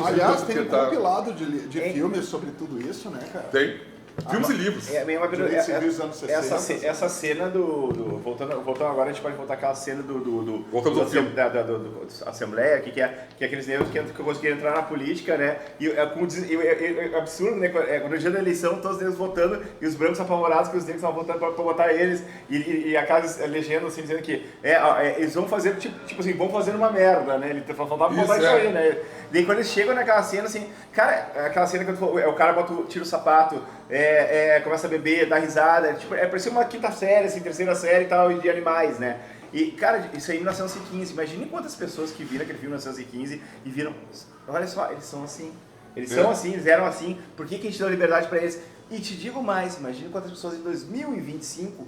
Aliás, tem um compilado de filmes sobre tudo isso, né, cara? Tem. Filmes e livros. Essa cena voltando agora, a gente pode voltar àquela cena da Assembleia, que é aqueles negros que conseguiram entrar na política, né? E é absurdo, né? No dia da eleição, todos os negros votando e os brancos apavorados que os negros estavam votando para votar eles e aquelas legendas assim, dizendo que eles vão fazer, tipo assim, vão fazer uma merda, né? Ele faltava botar isso aí, né? Daí quando eles chegam naquela cena, assim, cara, aquela cena que o cara tira o sapato, começa a beber, dá risada, tipo, parecia uma quinta série, assim, terceira série e tal, de animais, né? E, cara, isso aí em 1915, imagine quantas pessoas que viram aquele filme em 1915 e viram, olha só, eles são assim, eles eram assim, por que a gente deu liberdade pra eles? E te digo mais, imagine quantas pessoas em 2025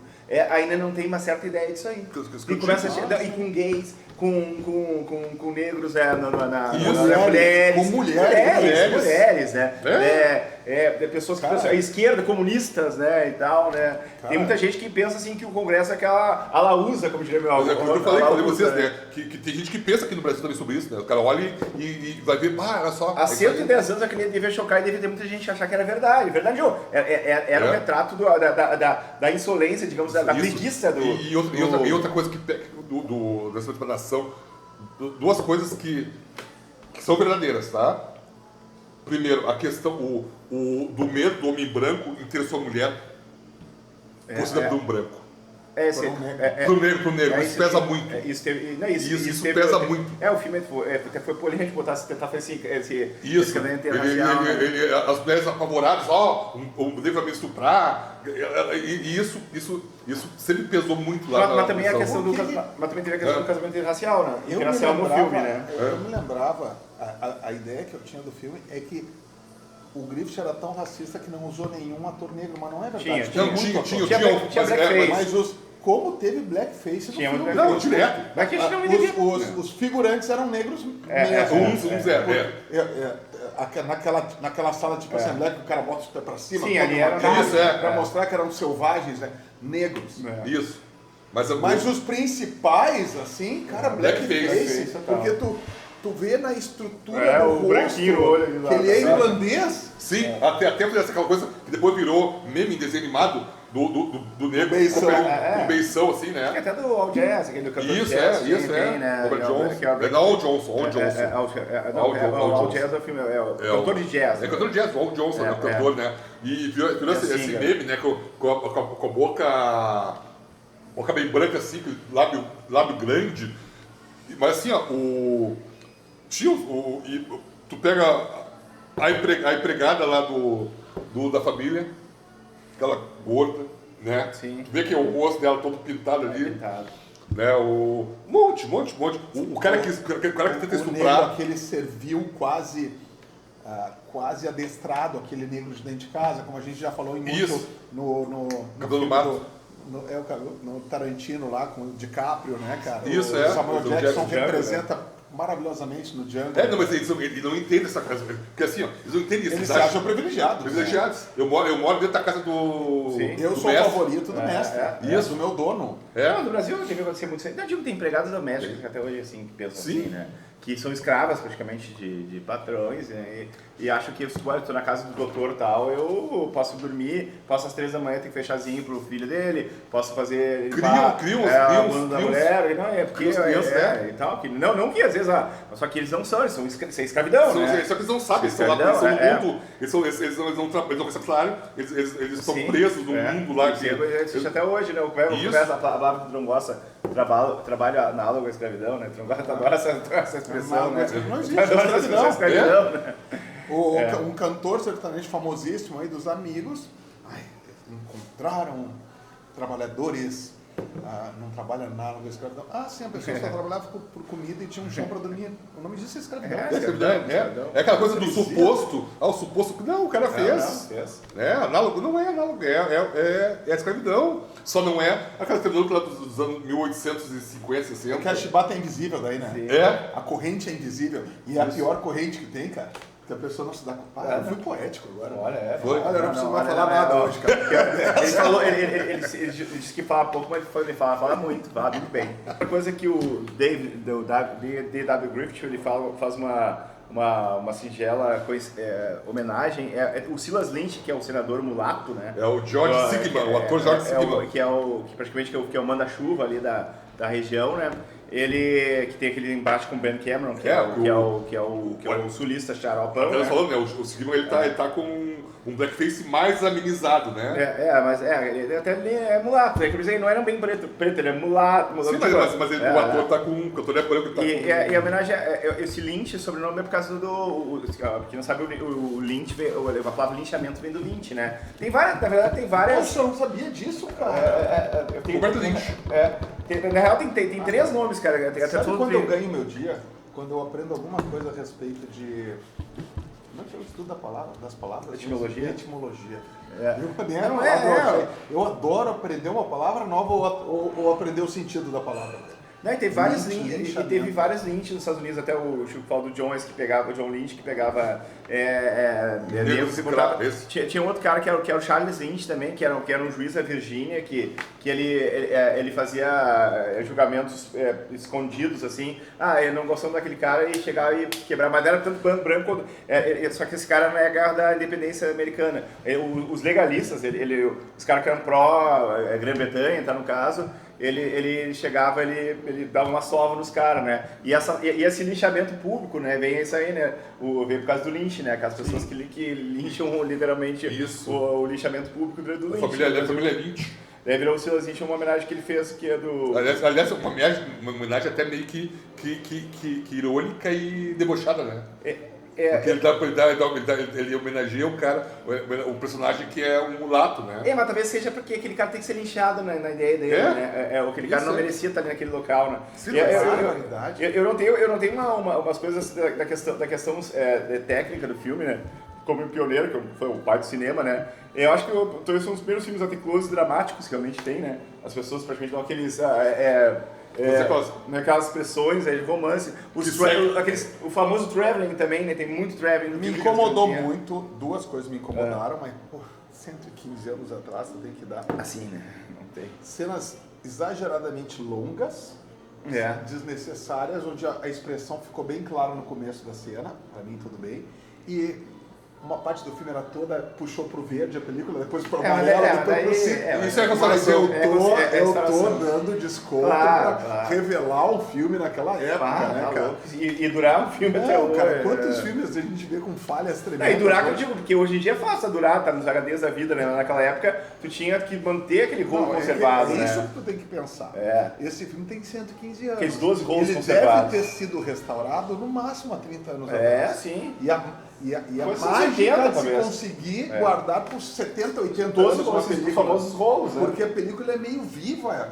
ainda não tem uma certa ideia disso aí. E começa e com gays, com negros, mulheres. Com mulheres, né? Pessoas que pensam, a esquerda, comunistas, né, e tal, né? Cara, tem muita gente que pensa assim que o Congresso é aquela alaúsa, como diria meu avô. Eu falei pra vocês, né? Que tem gente que pensa aqui no Brasil também sobre isso, né? O cara olha e vai ver, olha só. Há 110 anos aquele devia chocar e devia ter muita gente achar que era verdade. Verdade, era um retrato da insolência, digamos, da preguiça do... E outra coisa que dessa última nação, duas coisas que são verdadeiras, tá? Primeiro, a questão do medo do homem branco em ter sua mulher considerada por um branco. Pro negro, isso pesa muito. Isso pesa muito. O filme até foi polêmico tentar fazer esse caminho interracial. As mulheres apavoradas, o negro vai me estuprar. E isso sempre pesou muito lá. Mas também a questão do casamento interracial, né? Interracial no filme, né? Eu me lembrava, a ideia que eu tinha do filme é que o Griffith era tão racista que não usou nenhum ator negro, mas não é verdade. Tinha blackface. Como teve blackface no filme. Não, direto. Os figurantes eram negros naquela sala tipo assembleia que o cara bota os pés pra cima. Sim, ali era pra mostrar que eram selvagens, né? Negros. Isso. Mas os principais, assim, cara, blackface. Porque tu vê na estrutura do rosto que ele é irlandês. Sim, até fazer aquela coisa que depois virou meme em desenho animado do negro com beição, assim, né? Até do Al Jazz, aquele do cantor de jazz. Isso, né? Robert Johnson. Al Johnson. O Al Jazz é o filme, é o cantor de jazz. É o cantor de jazz, o Al Johnson, o cantor, né? E virou esse meme, né? Com a boca bem branca, assim, lábio grande. Mas assim, ó, tu pega a empregada lá da família, aquela gorda, né? Sim. Tu vê que o rosto dela todo pintado ali. Né? Um monte. O cara que tenta estuprar. Aquele servil quase adestrado, aquele negro de dentro de casa, como a gente já falou em muito no Cabelo do Mato. No Tarantino lá com o DiCaprio, né, cara? Isso, o Samuel Jackson representa maravilhosamente no Django. Não, mas eles não entendem essa casa. Porque assim, ó, eles não entendem isso. Eles se acham privilegiados. Privilegiados. Eu moro dentro da casa do. Sim. Eu sou o favorito do mestre. Isso. Do meu dono. No Brasil não tem que acontecer muito isso. Não digo que tem empregadas domésticas até hoje assim, que pensam assim, né? Que são escravas praticamente de patrões, né? E acham que eu estou na casa do doutor e tal, eu posso dormir, posso às 3 da manhã ter que fecharzinho pro filho dele, posso fazer... Criam da mulher, não, porque e tal. Que, não que às vezes, só que eles não são, eles são escravidão, né? Só que eles não sabem, eles estão lá, eles estão no mundo, eles não recebem salário, eles estão presos no mundo lá. Existe até hoje, né? O a palavra que tu não gosta, trabalho análogo à escravidão, né? Tu não gosta agora essa expressão, né? Não existe escravidão, né? Um cantor sertanejo famosíssimo aí dos amigos, encontraram trabalhadores não trabalha nada com escravidão. Ah, sim, a pessoa só trabalhava por comida e tinha um chão para dormir. O nome disso é escravidão. É aquela coisa do suposto. O suposto que não, o cara fez. É análogo, não é análogo, é escravidão. Só não é aquela escravidão dos anos 1850, 60. Porque a chibata é invisível daí, né? Sim. É. A corrente é invisível. E é a pior corrente que tem, cara. Que a pessoa não se dá conta. Eu fui poético agora. Olha, Foi. Olha, eu não preciso mais falar nada hoje, cara. Ele falou, ele disse que fala pouco, mas ele fala muito bem. Outra coisa que o D.W. Griffith, ele faz uma singela homenagem, o Silas Lynch, que é o senador mulato, né? É o George Sigman, o ator George Sigman. Que praticamente é o manda-chuva ali da região, né? Ele que tem aquele embate com o Ben Cameron, que é o sulista xaropão. Né? Falando, né? O Sigman ele tá com um blackface mais amenizado, né? Ele até é mulato, né? Ele não era bem preto, ele é mulato. Sim, mas o ator tá com. O ator é branco, tá e a homenagem esse Lynch, sobrenome é por causa do. Quem não sabe, o Lynch, a palavra linchamento vem do Lynch, né? Tem várias, na verdade, tem várias. Nossa, eu não sabia disso, cara. Roberto Lynch. Na real, tem três nomes, cara. Sabe quando eu ganho meu dia? Quando eu aprendo alguma coisa a respeito de... Como é que é o estudo das palavras? Etimologia. Etimologia. É. Eu adoro aprender uma palavra nova ou aprender o sentido da palavra. Não, e teve vários Lynch, e teve vários Lynch nos Estados Unidos, até o Chico fala do John Lynch que pegava negros e botava. Tinha outro cara que era o Charles Lynch também, que era um juiz da Virgínia, que ele fazia julgamentos escondidos, assim. Ele não gostava daquele cara e chegava e quebrava, mas era tanto branco, só que esse cara não é a guerra da independência americana. Os legalistas, os caras que eram pró-Grã-Bretanha, tá no caso, ele chegava, ele dava uma sova nos caras, né? E esse linchamento público, né? Vem isso aí, né? Veio por causa do Lynch, né? Aquelas pessoas que lincham literalmente o linchamento público do Lynch. A família Lynch. Daí virou o Silas Lynch, uma homenagem que ele fez, que é do... Aliás, uma homenagem até meio que irônica e debochada, né? Porque ele homenageia o cara, o personagem que é um mulato, né? Mas talvez seja porque aquele cara tem que ser linchado, né, na ideia dele, né? Aquele cara não merecia estar ali naquele local, né? Sim, eu não tenho umas coisas da questão técnica do filme, né? Como pioneiro, que foi o pai do cinema, né? Eu acho que talvez são os primeiros filmes a ter close dramáticos que realmente tem, né? As pessoas praticamente dão aqueles... aquelas expressões de romance, o famoso traveling também, né? Tem muito traveling no Me filme. incomodou muito, duas coisas me incomodaram, mas 115 anos atrás você tem que dar. Assim, né? Não tem. Cenas exageradamente longas, desnecessárias, onde a expressão ficou bem clara no começo da cena, pra mim tudo bem, e uma parte do filme era toda, puxou pro verde a película, depois pro amarelo, depois pro cinza. Isso é constelação. Eu tô dando desconto pra revelar o filme naquela época, né, cara? E durar um filme até hoje. Cara, quantos filmes a gente vê com falhas tremendas? E durar, eu digo, porque hoje em dia é fácil durar, tá nos HDs da vida, né? Naquela época, tu tinha que manter aquele rolo conservado, né? É isso que tu tem que pensar. Esse filme tem 115 anos. Aqueles 12 rolos Ele conservados. deve ter sido restaurado no máximo há 30 anos atrás. Sim. E a Foi mágica de se talvez. conseguir guardar por 70, 80 Todos anos uma película. os famosos rolos, né? Porque a película é meio viva.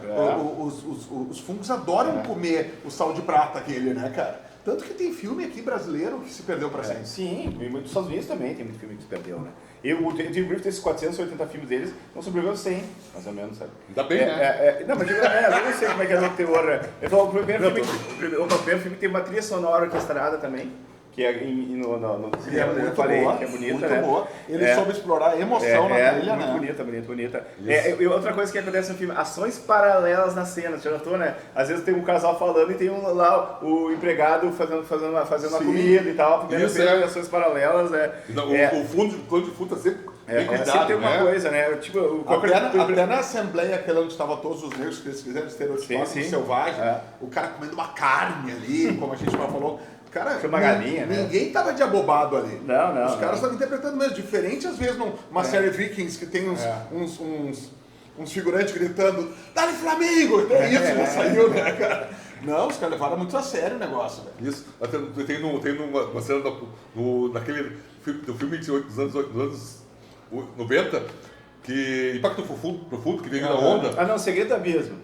Os fungos adoram comer o sal de prata aquele, né, cara? Tanto que tem filme aqui brasileiro que se perdeu pra sempre. Sim, e nos Estados Unidos também tem muito filme que se perdeu, né? O Tim Griffith, esses 480 filmes deles, não sobreviveu 100, mais ou menos, sabe? Ainda bem, né? Não, mas eu não sei como é que é o teor, né? Ele falou, o primeiro filme tem uma trilha sonora orquestrada também, que é no cinema, eu falei, que é bonita, muito né? boa. Ele soube explorar a emoção na trilha, né? Bonita. E outra coisa que acontece no filme, ações paralelas nas cenas, já notou, né? Às vezes tem um casal falando e tem lá o empregado fazendo uma comida e tal. Ações paralelas, né? O plano de fundo tá sempre bem cuidado, sempre tem uma né? coisa, né? Tipo, até na Assembleia, aquela onde estavam todos os negros que eles quiseram estereotipar como selvagem, o cara comendo uma carne ali, como a gente já falou. Cara, uma galinha, ninguém tava de abobado ali. Não. Os caras estavam interpretando mesmo. Diferente, às vezes, numa série Vikings que tem uns figurantes gritando Dale Flamengo! Até isso já saiu, né, cara? Não, os caras levaram muito a sério o negócio, velho. Isso. Tem uma cena naquele filme dos anos 90, que Impacto Profundo, que veio na onda. Segredo do Abismo.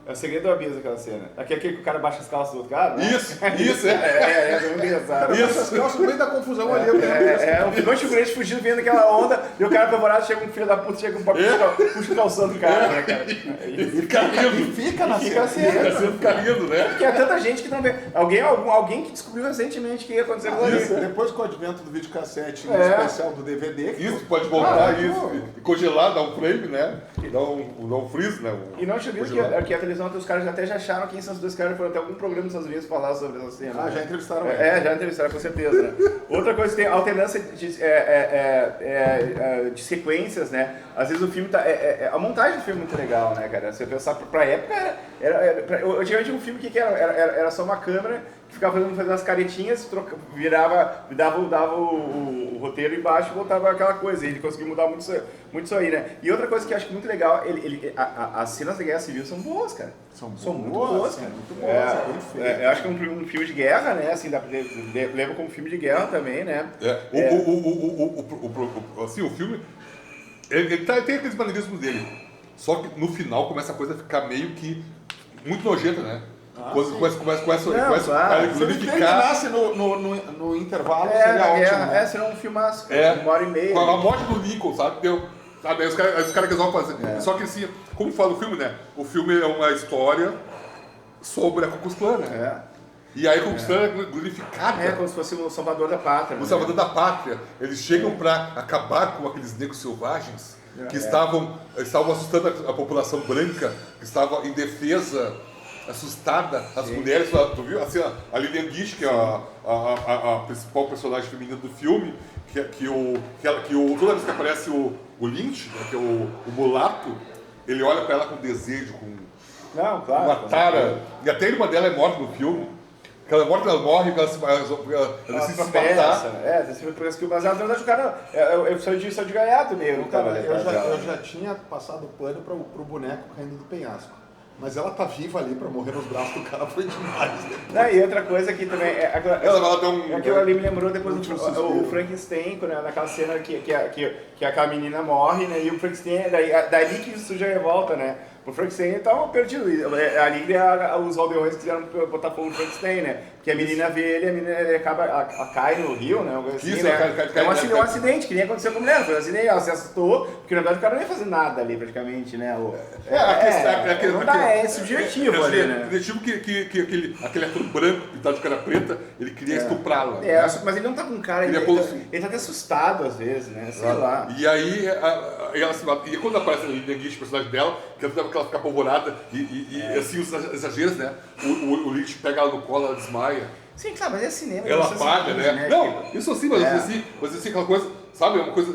É o segredo do abismo aquela cena. Aquele que o cara baixa as calças do outro cara, né? Isso, É muito engraçado. Essas calças no meio da confusão ali. Um figurante figurante fugindo, vendo aquela onda, e o cara apavorado, chega um filho da puta, chega um papo, puxa o calção do cara, né, cara? E fica rindo. Fica na Fica cena. Fica rindo, né? Porque é tanta gente que não vê. Alguém que descobriu recentemente que ia acontecer com Isso, isso. depois com o advento do videocassete especial do DVD. Isso, pode voltar isso. E congelar, dar um frame, né? Dar um freeze, né? E não te viu que a televisão, os caras até já acharam quem são os dois caras, foram até algum programa nos Estados Unidos falar sobre essa cena. Ah, já entrevistaram ele. Já entrevistaram, com certeza, né? Outra coisa que tem alternância de sequências, né? Às vezes o filme tá... a montagem do filme é muito legal, né, cara? Se você pensar pra época, antigamente um filme que era só uma câmera que ficava fazendo as caretinhas, dava o roteiro embaixo e voltava aquela coisa. E ele conseguiu mudar muito isso aí, né? E outra coisa que eu acho muito legal, as cenas da Guerra Civil são boas, cara. São muito boas, cara. Muito boas, eu acho que é um filme de guerra, né? Assim, leva como filme de guerra também, né? Assim, o filme, ele tem aqueles maneirismos dele. Só que no final começa a coisa a ficar meio que muito nojenta, né? Começa a Se ele glorificar. terminasse no intervalo, seria ótimo. Né? Seria um filmaço, uma hora e meia. Com a morte do Lincoln, sabe? Sabe? Aí os caras resolvem fazer. Só que assim, como fala o filme, né? O filme é uma história sobre a Ku Klux Klan, né? E aí a Ku Klux Klan é glorificada. Como se fosse o salvador da pátria. O salvador da pátria. Eles chegam para acabar com aqueles negros selvagens que estavam assustando a população branca, que estava em defesa, assustada, as mulheres, tu viu? Assim, a Lillian Gish, que é a principal personagem feminina do filme, toda vez que aparece o Lynch, né, que é o mulato, ele olha para ela com desejo, com uma tara. E até a irmã dela é morta no filme. Ela morre, ela se matar. Mas na verdade o cara saiu de gaiato mesmo. Cara, eu já tinha passado pano pro boneco caindo do penhasco. Mas ela tá viva ali pra morrer nos braços do cara, foi demais. E outra coisa que também... Aquilo ali me lembrou depois o Frankenstein, naquela cena que aquela menina morre, né? E o Frankenstein, dali que surge a revolta, né? O Frankenstein estava perdido. Ali os aldeões quiseram botar fogo no Frankenstein, né? Porque a menina vê ele, a menina cai no rio, né? Assim, isso, né? cai, um acidente, que nem aconteceu com a mulher. Foi um acidente, ela se assustou, porque na verdade o cara não ia fazer nada ali, praticamente, né? É subjetivo ali, né? Subjetivo que aquele ator branco pintado de cara preta, ele queria estuprá-la. Mas ele não tá com cara, ele tá até assustado às vezes, né? Sei lá. E aí, ela se mata. E quando aparece a Lillian Gish, o personagem dela, que ela fica apavorada e assim, os exageros, né? O Lynch pega ela no colo, ela desmaia. Sim, claro, mas é cinema. Ela apaga, né? Não, isso assim, mas assim, aquela coisa, sabe? É uma coisa.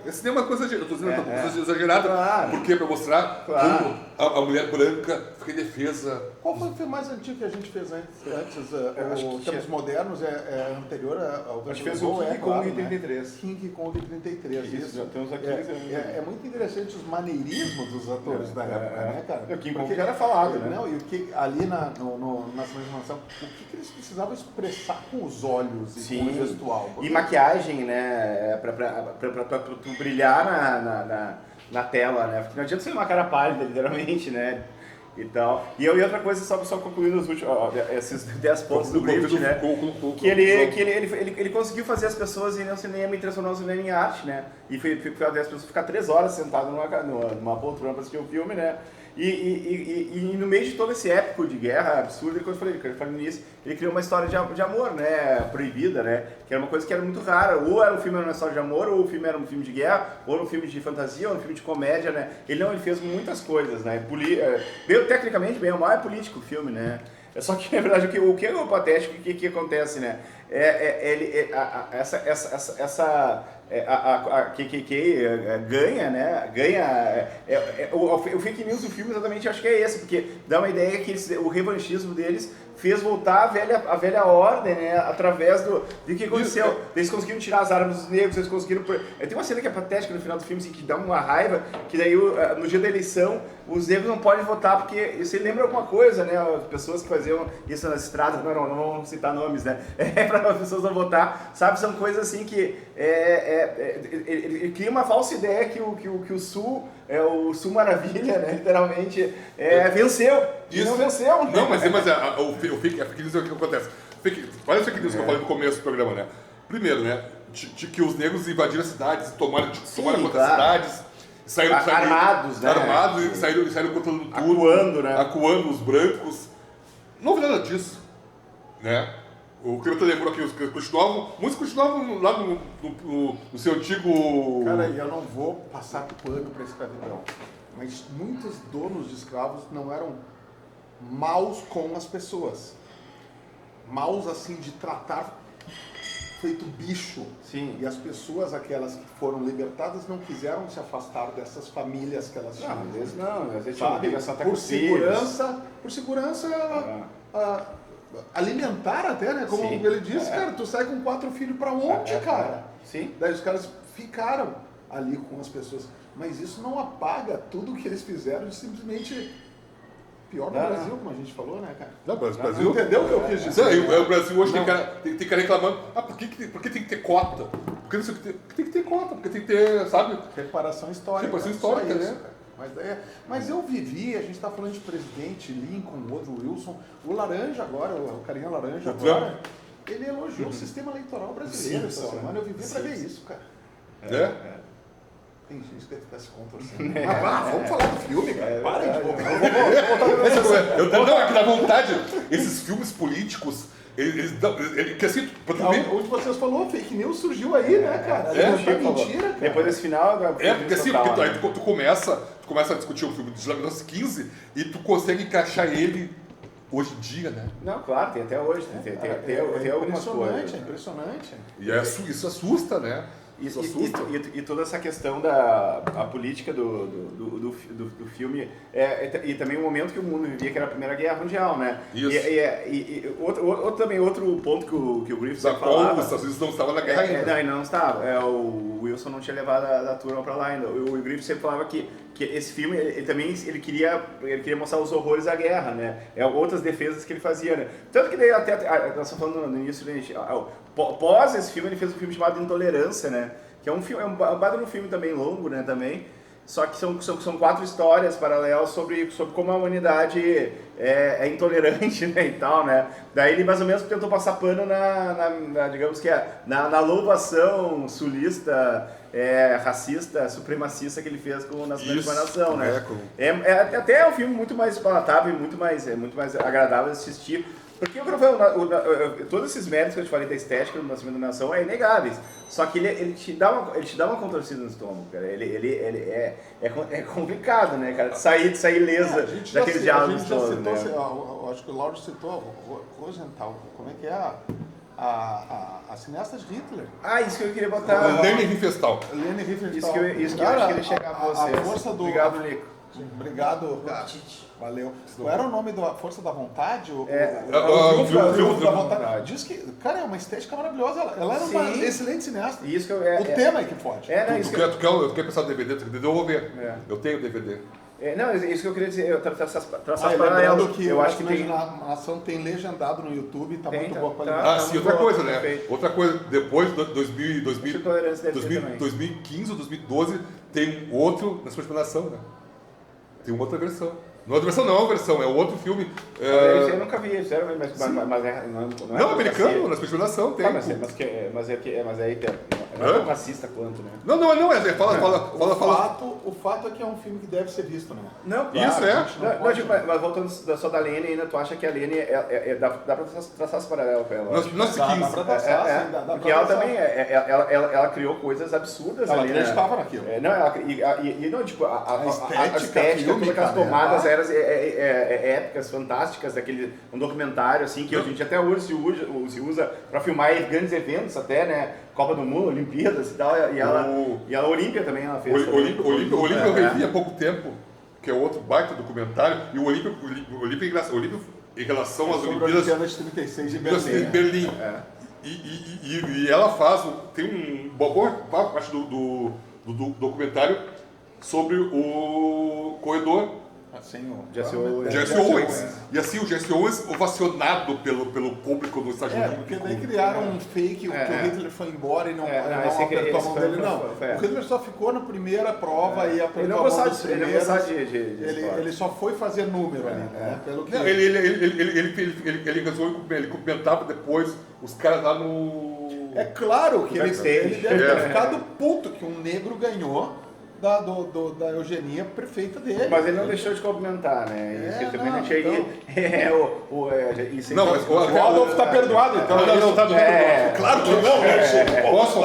Esse cinema é uma coisa, eu tô dizendo uma coisa exagerada. Claro. Por quê? Pra mostrar como a mulher branca fica em defesa. Qual foi o filme mais antigo que a gente fez antes? Os Tempos Modernos é anterior ao A gente fez o King Kong em 33. King Kong em 33. Isso, já temos aqui. É muito interessante os maneirismos dos atores da época, né, cara? O King Kong já era falado, né? Não, e o que ali na transformação, o que eles precisavam expressar com os olhos e com o gestual? E maquiagem, né? Pra tu brilhar na tela, né? Porque não adianta ser uma cara pálida, literalmente, né? E tal. E outra coisa, só concluindo os últimos, esses 10 pontos do Griffith, né? Que ele conseguiu fazer as pessoas irem ao cinema e transformar o cinema em arte, né? E fez as pessoas ficar 3 horas sentadas numa poltrona pra assistir o filme, né? E no meio de todo esse épico de guerra absurdo, como eu falei no início, ele criou uma história de amor, né, proibida, né, que era uma coisa que era muito rara, ou era um filme uma história de amor, ou o filme era um filme de guerra, ou era um filme de fantasia, ou um filme de comédia, né, ele fez muitas coisas, né, tecnicamente, bem ou mal, é político o filme, né, só que, na verdade, o que é o patético, o que acontece, né, a KKK ganha, né? O fake news do filme exatamente acho que é esse, porque dá uma ideia que o revanchismo deles fez voltar a velha ordem, né? Através do que aconteceu. Eles conseguiram tirar as armas dos negros, eles conseguiram... Tem uma cena que é patética no final do filme, assim, que dá uma raiva, que daí no dia da eleição os negros não podem votar, porque isso lembra alguma coisa, né? As pessoas que faziam isso nas estradas, não vamos citar nomes, né? Para as pessoas não votar, sabe? São coisas assim que ele cria uma falsa ideia que o Sul o Sul Maravilha, né? Literalmente, venceu. E Isso. não venceu, né? Não, mas o fake news é o que acontece. Olha o fake news que eu falei no começo do programa, né? Primeiro, né? De que os negros invadiram as cidades, tomaram conta das cidades, saíram armados, né? Armados e saíram controlando tudo. Acuando, né? Acuando os brancos. Não houve nada disso, né? O Cleiton lembrou aqui, muitos continuavam lá no seu antigo... Cara, eu não vou passar pano para escravidão, mas muitos donos de escravos não eram maus com as pessoas. Maus, assim, de tratar feito bicho. Sim. E as pessoas, aquelas que foram libertadas, não quiseram se afastar dessas famílias que elas tinham. Não, às vezes tinha uma Sabe? ligação até Por com os filhos. segurança alimentar até, né? Como Sim. ele disse, cara, tu sai com 4 filhos pra onde, cara? Sim. Daí os caras ficaram ali com as pessoas. Mas isso não apaga tudo o que eles fizeram de simplesmente pior no Brasil, como a gente falou, né, cara? Não, mas o Não Brasil... entendeu o que eu quis dizer? O Brasil hoje tem cara reclamando, por que tem que ter cota? Porque não sei o que tem que ter cota, porque tem que ter, sabe? Reparação histórica. Reparação só histórica, isso, né? cara. Mas eu vivi, a gente tá falando de presidente, Lincoln, Woodrow Wilson, o Laranja agora, o carinha Laranja agora, ele elogiou o sistema eleitoral brasileiro essa semana. Eu vivi pra ver isso, cara. Tem gente que ficar se contorcendo. Mas vamos falar do filme, cara. Parem de voltar. Não, é que dá vontade. Esses filmes políticos, que assim, pra tu ver... Onde vocês falou, fake news surgiu aí, né, cara? Mentira, cara. Depois desse final... Porque assim, aí tu começa a discutir o filme de 1915 e tu consegue encaixar ele hoje em dia, né? Não, claro, tem até hoje. Tem algumas coisas. É impressionante. E isso assusta, né? Isso assusta. E toda essa questão da política do filme, e também o momento que o mundo vivia, que era a Primeira Guerra Mundial, né? Isso. E outro ponto que o Griffith Da falava... qual os Estados Unidos não estavam na guerra ainda. Não estava. O Wilson não tinha levado a turma pra lá ainda. O Griffith sempre falava que esse filme, ele queria mostrar os horrores da guerra, né? Outras defesas que ele fazia, né? Tanto que daí até, nós estamos falando no início, gente, pós esse filme, ele fez um filme chamado Intolerância, né? Que é um baita no filme também longo, né? Também. Só que são 4 histórias paralelas sobre como a humanidade é intolerante, né, e tal, né? Daí ele mais ou menos tentou passar pano digamos que na louvação sulista, racista, supremacista que ele fez com Nascimento de uma Nação, né? Até é um filme muito mais palatável e muito mais agradável de assistir. Porque todos esses méritos que eu te falei da estética do Nascimento da Nação é inegáveis. Só que ele te dá uma contorcida no estômago, cara. É complicado, né, cara? Sair ilesa daqueles diálogos todos, né? Acho que o Lauro citou Rosenthal. Como é que é a cineasta de Hitler? Isso que eu queria botar. Leni Riefenstahl. Isso que eu queria chegar pra vocês. A força do... Obrigado, Nico. Obrigado, cara. Valeu. Qual era o nome da Força da Vontade? O Triunfo da Vontade. Diz que, cara, é uma estética maravilhosa. Ela era uma excelente cineasta. Isso que o tema é que pode. Tu quer pensar no DVD? Eu vou ver. Eu tenho o DVD. Isso que eu queria dizer, traçar lembrando que eu acho que tem... a ação tem legendado no YouTube, tá muito boa qualidade. Sim, outra coisa, né? Outra coisa, depois de 2015 ou 2012, tem outro na sua explanação, né? Tem uma outra versão. Não é outra versão, não é uma versão, é outro filme. Eu nunca vi, sério, mas não, americano, na sua explanação tem. Mas aí não é tão racista quanto, né? Não, fala. O fato é que é um filme que deve ser visto, né? Não, isso mas voltando só da Lene ainda, tu acha que a Lene dá pra traçar esse paralelo com ela? Dá pra traçar, sim. Porque ela também, ela criou coisas absurdas ali, né? Ela estava naquilo. A estética, todas aquelas tomadas eram épicas, fantásticas, um documentário assim, que a gente até hoje se usa pra filmar grandes eventos até, né? Copa do Mundo, Olimpíadas e tal, e a Olímpia também ela fez. Olímpia eu revi há pouco tempo, que é outro baita documentário, e o Olímpia em relação às Olimpíadas de 36 de Berlim. E ela tem uma boa parte do documentário sobre o corredor Sem o Jesse Owens. Jesse Owens. E assim, o Jesse Owens ovacionado pelo público nos Estados Unidos. Porque daí criaram um fake que o Hitler foi embora e não apertou a mão dele. Não, o Hitler só ficou na primeira prova e apertou a mão dos primeiros. Ele só foi fazer número ali, né? Pelo que... Ele resolveu, ele cumprimentava depois os caras lá no... É claro que ele deve ter ficado puto que um negro ganhou da eugenia perfeita dele. Mas ele não deixou de cumprimentar, né? Isso também não tinha. Não, mas O Adolf tá perdoado, então. Não, tá perdoado. Claro que não. Posso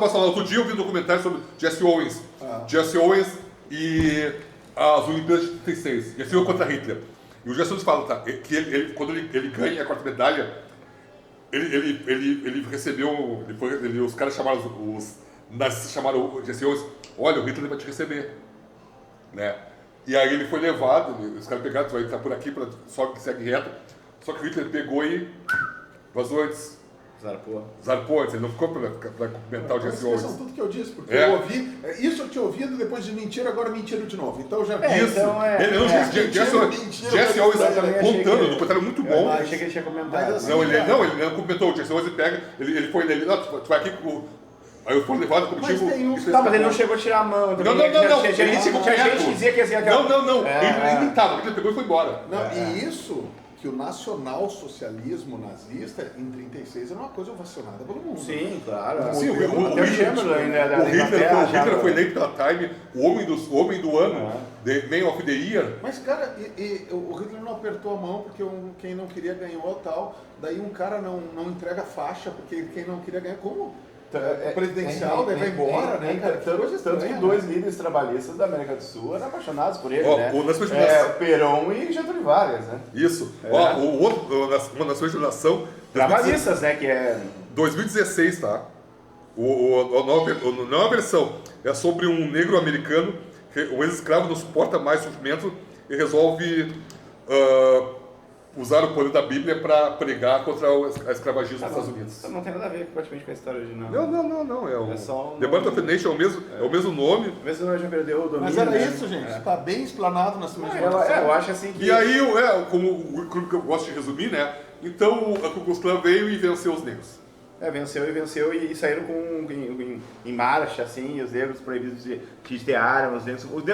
falar? Outro dia eu vi um documentário sobre Jesse Owens. Jesse Owens e as Olimpíadas de 36. E assim contra Hitler. E o Jesse Owens fala, que ele, quando ele ganha a quarta medalha, ele recebeu, os caras chamaram, os nazistas chamaram o Jesse Owens, olha, o Hitler vai te receber, né? E aí ele foi levado, os caras pegaram, tu vai entrar por aqui, segue reto, só que o Hitler pegou e vazou antes. Zarpou antes, ele não ficou pra cumprimentar o Jesse Owens. Não tudo que eu disse, porque eu ouvi, isso eu tinha ouvido depois de mentira, agora mentiram de novo. Então já vi. Jesse Owens contando, um documentário muito bom. Eu achei que ele tinha comentado. Assim, ele não cumprimentou, o Jesse Owens pega, ele foi nele, não, tu vai aqui com... Aí eu fui levado contigo. Mas ele não chegou a tirar a mão. Não. Tinha gente que dizia que assim. Não. Ele nem tava, ele pegou e foi embora. E isso, que o nacional-socialismo nazista, em 36, era uma coisa ovacionada pelo mundo. Sim, claro. Sim, o Hitler foi eleito pela Time, o homem do ano, the Man of the Year. Mas, cara, o Hitler não apertou a mão porque quem não queria ganhou tal. Daí um cara não entrega faixa porque quem não queria ganhar. Como? O presidencial daí vai embora, né, cara? Tanto que dois líderes trabalhistas da América do Sul eram apaixonados por ele, né? Perón e Getúlio Vargas, né? Isso. Uma nação de nação... Trabalhistas, né? Que é... 2016, tá? Não é uma versão. É sobre um negro americano, um ex-escravo não suporta mais sofrimento e resolve usar o poder da Bíblia para pregar contra a escravagismo nos Estados Unidos. Não tem nada a ver praticamente com a história original. Não. É só The Birth of a Nation é o mesmo nome. Mesmo nós já perdeu o domínio. Mas era isso, gente. Está bem explanado na semana. Eu acho assim que... E aí, como o clube que eu gosto de resumir, né? Então, o Ku Klux Klan veio e venceu os negros. Venceu e saíram em marcha, assim, os negros proibidos de ter armas.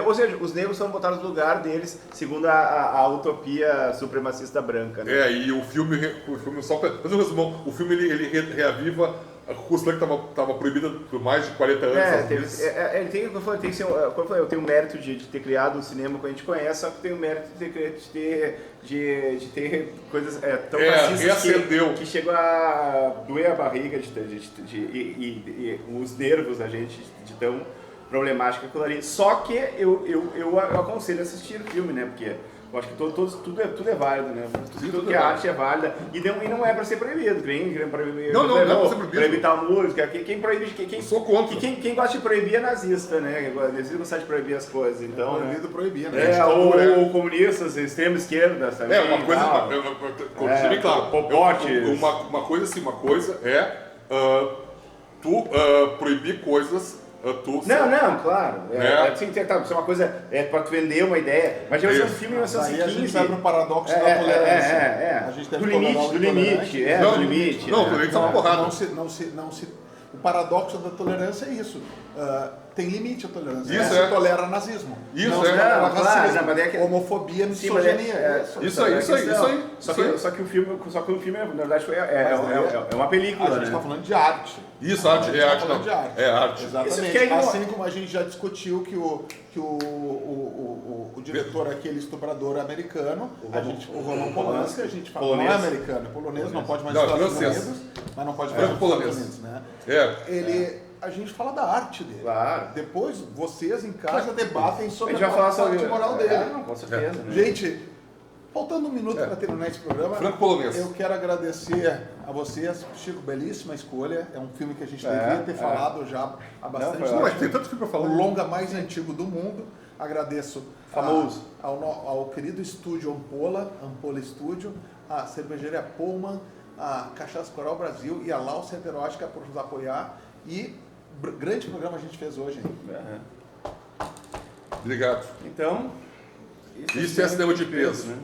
Ou seja, os negros foram botados no lugar deles, segundo a utopia supremacista branca, né? E o filme só para fazer um resumão, o filme ele reaviva a Ku Klux Klan que estava proibida por mais de 40 anos. Ele tem o mérito de ter criado o cinema que a gente conhece, só que tem o mérito de ter coisas tão racistas que chegam a doer a barriga e os nervos da gente de tão problemática aquilo ali. Só que eu aconselho a assistir o filme, né? Porque eu acho que tudo é válido, né? Tudo que é arte é válida. E não é para ser proibido. Não é para ser proibido. Para evitar música. Quem proíbe. Quem sou contra. Quem gosta de proibir é nazista, né? Nazista gosta de proibir as coisas. Então, proibido proibir, né? Ou comunistas, extrema esquerda também. Uma coisa. Bem claro. Popotes. Uma coisa é tu proibir coisas. Claro. Isso é uma coisa para tu vender uma ideia. Mas já vai ser um filme em 1915. A gente vai pro paradoxo da tolerância. A gente deve do limite. Não, tolerância é uma porrada. O paradoxo da tolerância é isso. Tem limite a tolerância. Isso se tolera nazismo. Não se tolera racismo, homofobia, misoginia. Isso aí. Só que o filme, na verdade, é uma película. A gente está falando de arte. Isso, arte. É arte. Exatamente. Assim como a gente já discutiu que o diretor, aquele estuprador americano, o Roman Polanski, a gente fala, não é americano, é polonês, não pode mais nos Estados Unidos, mas não pode mais nos Estados Unidos, né? A gente fala da arte dele. Claro. Depois, vocês em casa debatem sobre a parte moral dele. Com certeza. Né? Gente, faltando um minuto para terminar esse programa, Franco-polonês. Eu quero agradecer a vocês, Chico, belíssima escolha. É um filme que a gente devia ter falado já há bastante tempo. Mas tem tanto filme para falar. O longa mais antigo do mundo. Agradeço ao querido estúdio Ampola Estúdio, a cervejaria Pullman, a Cachaça Coral Brasil e a Laus Heterótica por nos apoiar. E grande programa a gente fez hoje, hein? Obrigado. Então, Isso é cinema de peso. né?